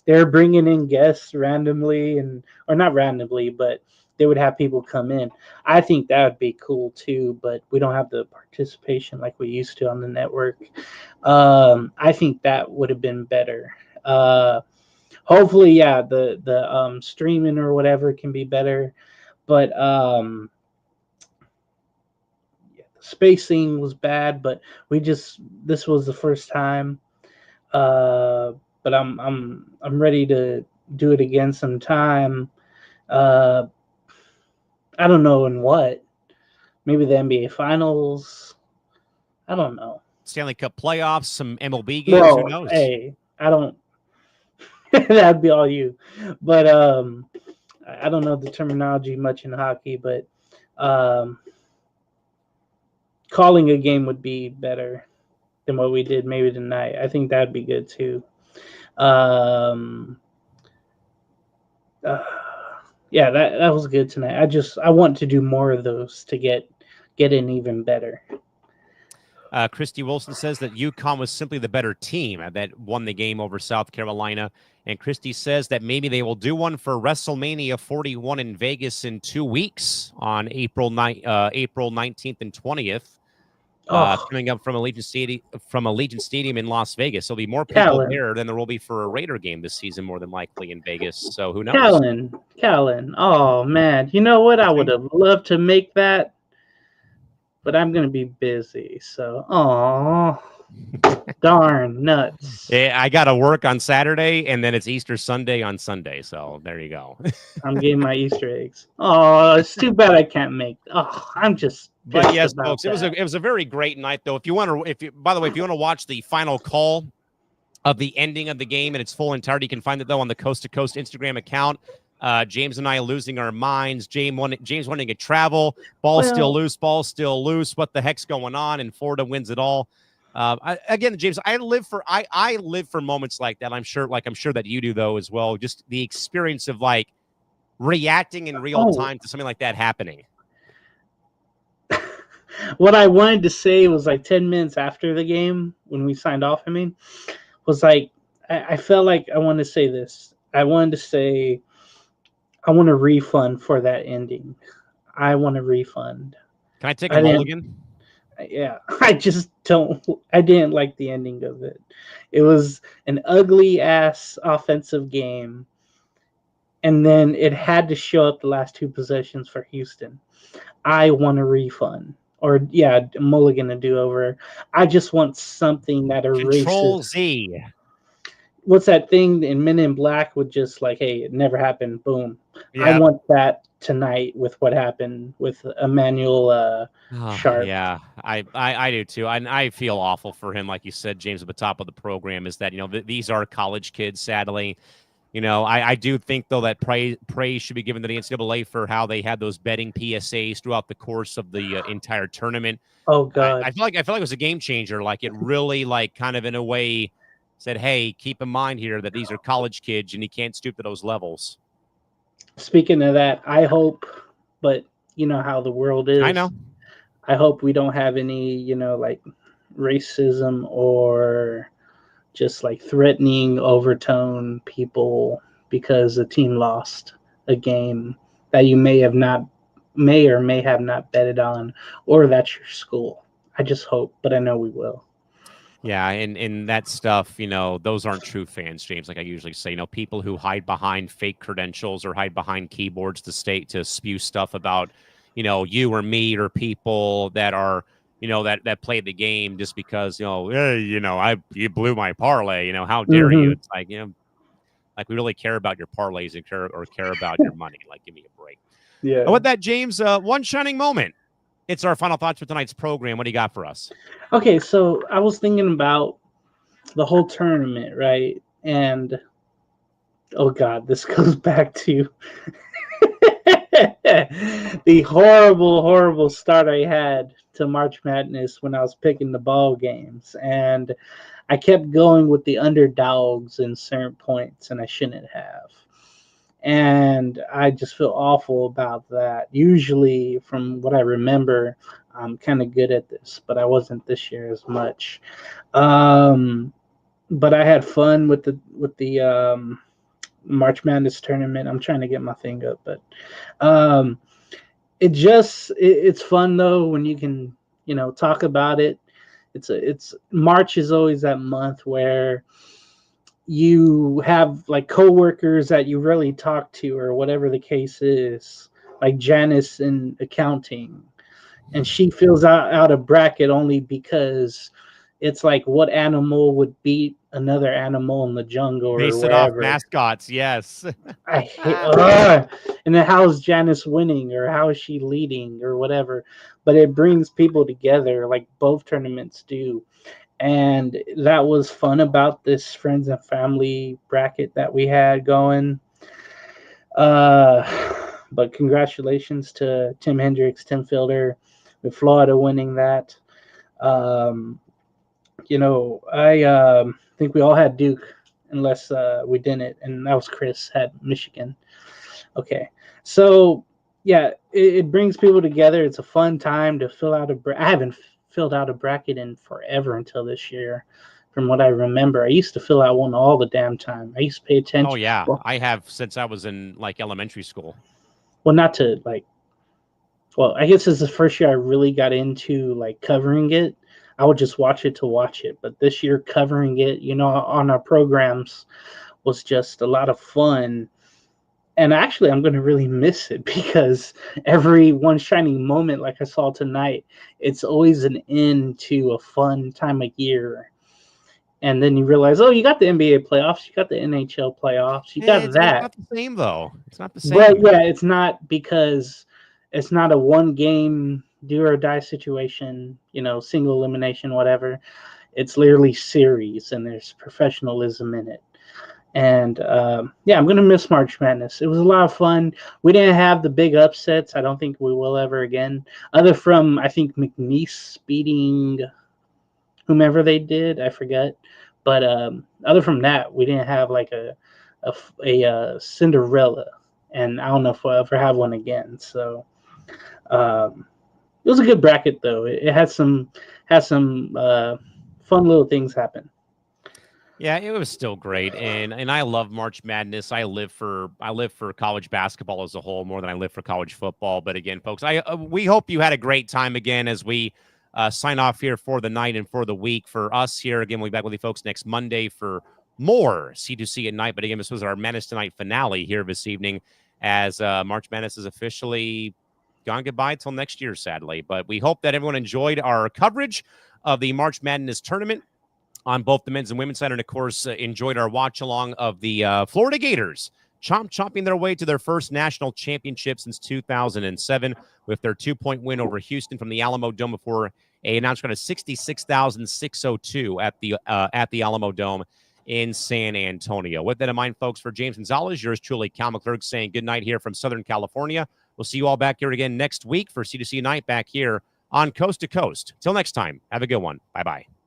Speaker 2: They're bringing in guests randomly, or not randomly, but they would have people come in. I think that would be cool too, but we don't have the participation like we used to on the network. I think that would have been better. Hopefully, yeah, the streaming or whatever can be better, but the spacing was bad. But this was the first time, but I'm ready to do it again sometime. I don't know in what, maybe the NBA Finals. I don't know.
Speaker 1: Stanley Cup playoffs, some MLB games. Who knows?
Speaker 2: Hey, I don't. That'd be all you. But I don't know the terminology much in hockey, but calling a game would be better than what we did maybe tonight. I think that'd be good too. Yeah, that was good tonight. I want to do more of those to get in even better.
Speaker 1: Christy Wilson says that UConn was simply the better team that won the game over South Carolina. And Christy says that maybe they will do one for WrestleMania 41 in Vegas in 2 weeks on April 19th and 20th. Coming up from Allegiant Stadium in Las Vegas. There'll be more people there than there will be for a Raider game this season, more than likely in Vegas. So who knows?
Speaker 2: Callan. Oh man, you know what? I would have loved to make that, but I'm gonna be busy. So, darn nuts.
Speaker 1: Yeah, I got to work on Saturday, and then it's Easter Sunday on Sunday. So there you go.
Speaker 2: I'm getting my Easter eggs. Oh, it's too bad I can't make. Oh, I'm just.
Speaker 1: But yes, folks, it was a very great night, though. By the way, if you want to watch the final call of the ending of the game in its full entirety, you can find it though on the Coast to Coast Instagram account. James and I losing our minds. James wanting to travel. Still loose. What the heck's going on? And Florida wins it all. Again, James, I live for moments like that. I'm sure that you do though as well. Just the experience of like reacting in real time to something like that happening.
Speaker 2: what I wanted to say was like 10 minutes after the game when we signed off. I mean, was like I felt like I wanted to say this. I wanted to say I want a refund for that ending. I want a refund.
Speaker 1: Can I take a
Speaker 2: I didn't.
Speaker 1: mulligan?
Speaker 2: Yeah, I just don't. I didn't like the ending of it. It was an ugly ass offensive game, and then it had to show up the last two possessions for Houston. I want a refund, or yeah, a mulligan to do over. I just want something that
Speaker 1: Control
Speaker 2: erases.
Speaker 1: Z.
Speaker 2: What's that thing in Men in Black with just like, hey, it never happened. Boom. I
Speaker 1: Yeah.
Speaker 2: want that tonight with what happened with Emmanuel Sharp.
Speaker 1: Yeah, I do too. I feel awful for him, like you said, James, at the top of the program, is that, these are college kids, sadly. I do think, though, that praise should be given to the NCAA for how they had those betting PSAs throughout the course of the entire tournament.
Speaker 2: Oh
Speaker 1: I,
Speaker 2: God.
Speaker 1: I feel like it was a game changer. Like, it really, like, kind of in a way said, hey, keep in mind here that these are college kids and you can't stoop to those levels.
Speaker 2: Speaking of that, I hope, but you know how the world is.
Speaker 1: I know.
Speaker 2: I hope we don't have any, like racism or just like threatening overtone people because the team lost a game that you may or may have not betted on, or that's your school. I just hope, but I know we will.
Speaker 1: Yeah, and that stuff, those aren't true fans, James. Like I usually say, people who hide behind fake credentials or hide behind keyboards to spew stuff about, you or me or people that are, that play the game just because, hey, you blew my parlay, how dare you? It's like, like we really care about your parlays and care about your money. Like, give me a break.
Speaker 2: Yeah.
Speaker 1: And with that, James, one shining moment. It's our final thoughts for tonight's program. What do you got for us?
Speaker 2: Okay, so I was thinking about the whole tournament, right? And oh God, this goes back to the horrible, horrible start I had to March Madness when I was picking the ball games. And I kept going with the underdogs in certain points, and I shouldn't have. And I just feel awful about that. Usually, from what I remember, I'm kind of good at this, but I wasn't this year as much. But I had fun with the March Madness tournament. I'm trying to get my thing up, but it's fun though when you can talk about it. It's March is always that month where you have like coworkers that you really talk to or whatever the case is, like Janice in accounting, and she fills out a bracket only because it's like what animal would beat another animal in the jungle or
Speaker 1: Base it off
Speaker 2: wherever.
Speaker 1: mascots, yes.
Speaker 2: I hate, and then how is Janice winning or how is she leading or whatever? But it brings people together like both tournaments do. And that was fun about this friends and family bracket that we had going. But congratulations to Tim Hendricks, Tim Fielder, with Florida winning that. I think we all had Duke, unless we didn't, and that was Chris had Michigan. Okay, so yeah, it brings people together. It's a fun time to fill out I haven't filled out a bracket in forever until this year. From what I remember, I used to fill out one all the damn time. I used to pay attention.
Speaker 1: Oh, yeah. I have since I was in, like, elementary school.
Speaker 2: Well, not to, like, well, I guess it's the first year I really got into, like, covering it. I would just watch it to watch it. But this year, covering it, on our programs was just a lot of fun. And actually, I'm going to really miss it because every one shining moment, like I saw tonight, it's always an end to a fun time of year. And then you realize, oh, you got the NBA playoffs, you got the NHL playoffs, you got that.
Speaker 1: It's not the same, though. It's not the same.
Speaker 2: But yeah, it's not because it's not a one game do or die situation, single elimination, whatever. It's literally series, and there's professionalism in it. And I'm going to miss March Madness. It was a lot of fun. We didn't have the big upsets. I don't think we will ever again. Other from, I think, McNeese beating whomever they did. I forget. But other from that, we didn't have like a Cinderella. And I don't know if we'll ever have one again. So, was a good bracket though. It had some fun little things happen.
Speaker 1: Yeah, it was still great, and I love March Madness. I live for college basketball as a whole more than I live for college football. But again, folks, we hope you had a great time again as we sign off here for the night and for the week. For us here again, we'll be back with you folks next Monday for more C2C at night. But again, this was our Madness Tonight finale here this evening, as March Madness is officially gone goodbye till next year, sadly. But we hope that everyone enjoyed our coverage of the March Madness tournament on both the men's and women's side, and of course enjoyed our watch along of the Florida Gators chomping their way to their first national championship since 2007 with their 2-point win over Houston from the Alamodome before a announcement of 66,602 at the Alamodome in San Antonio. With that in mind, folks, for James Gonzalez, yours truly, Cal McClurg, saying good night here from Southern California. We'll see you all back here again next week for C2C Night back here on Coast to Coast. Till next time, have a good one. Bye-bye.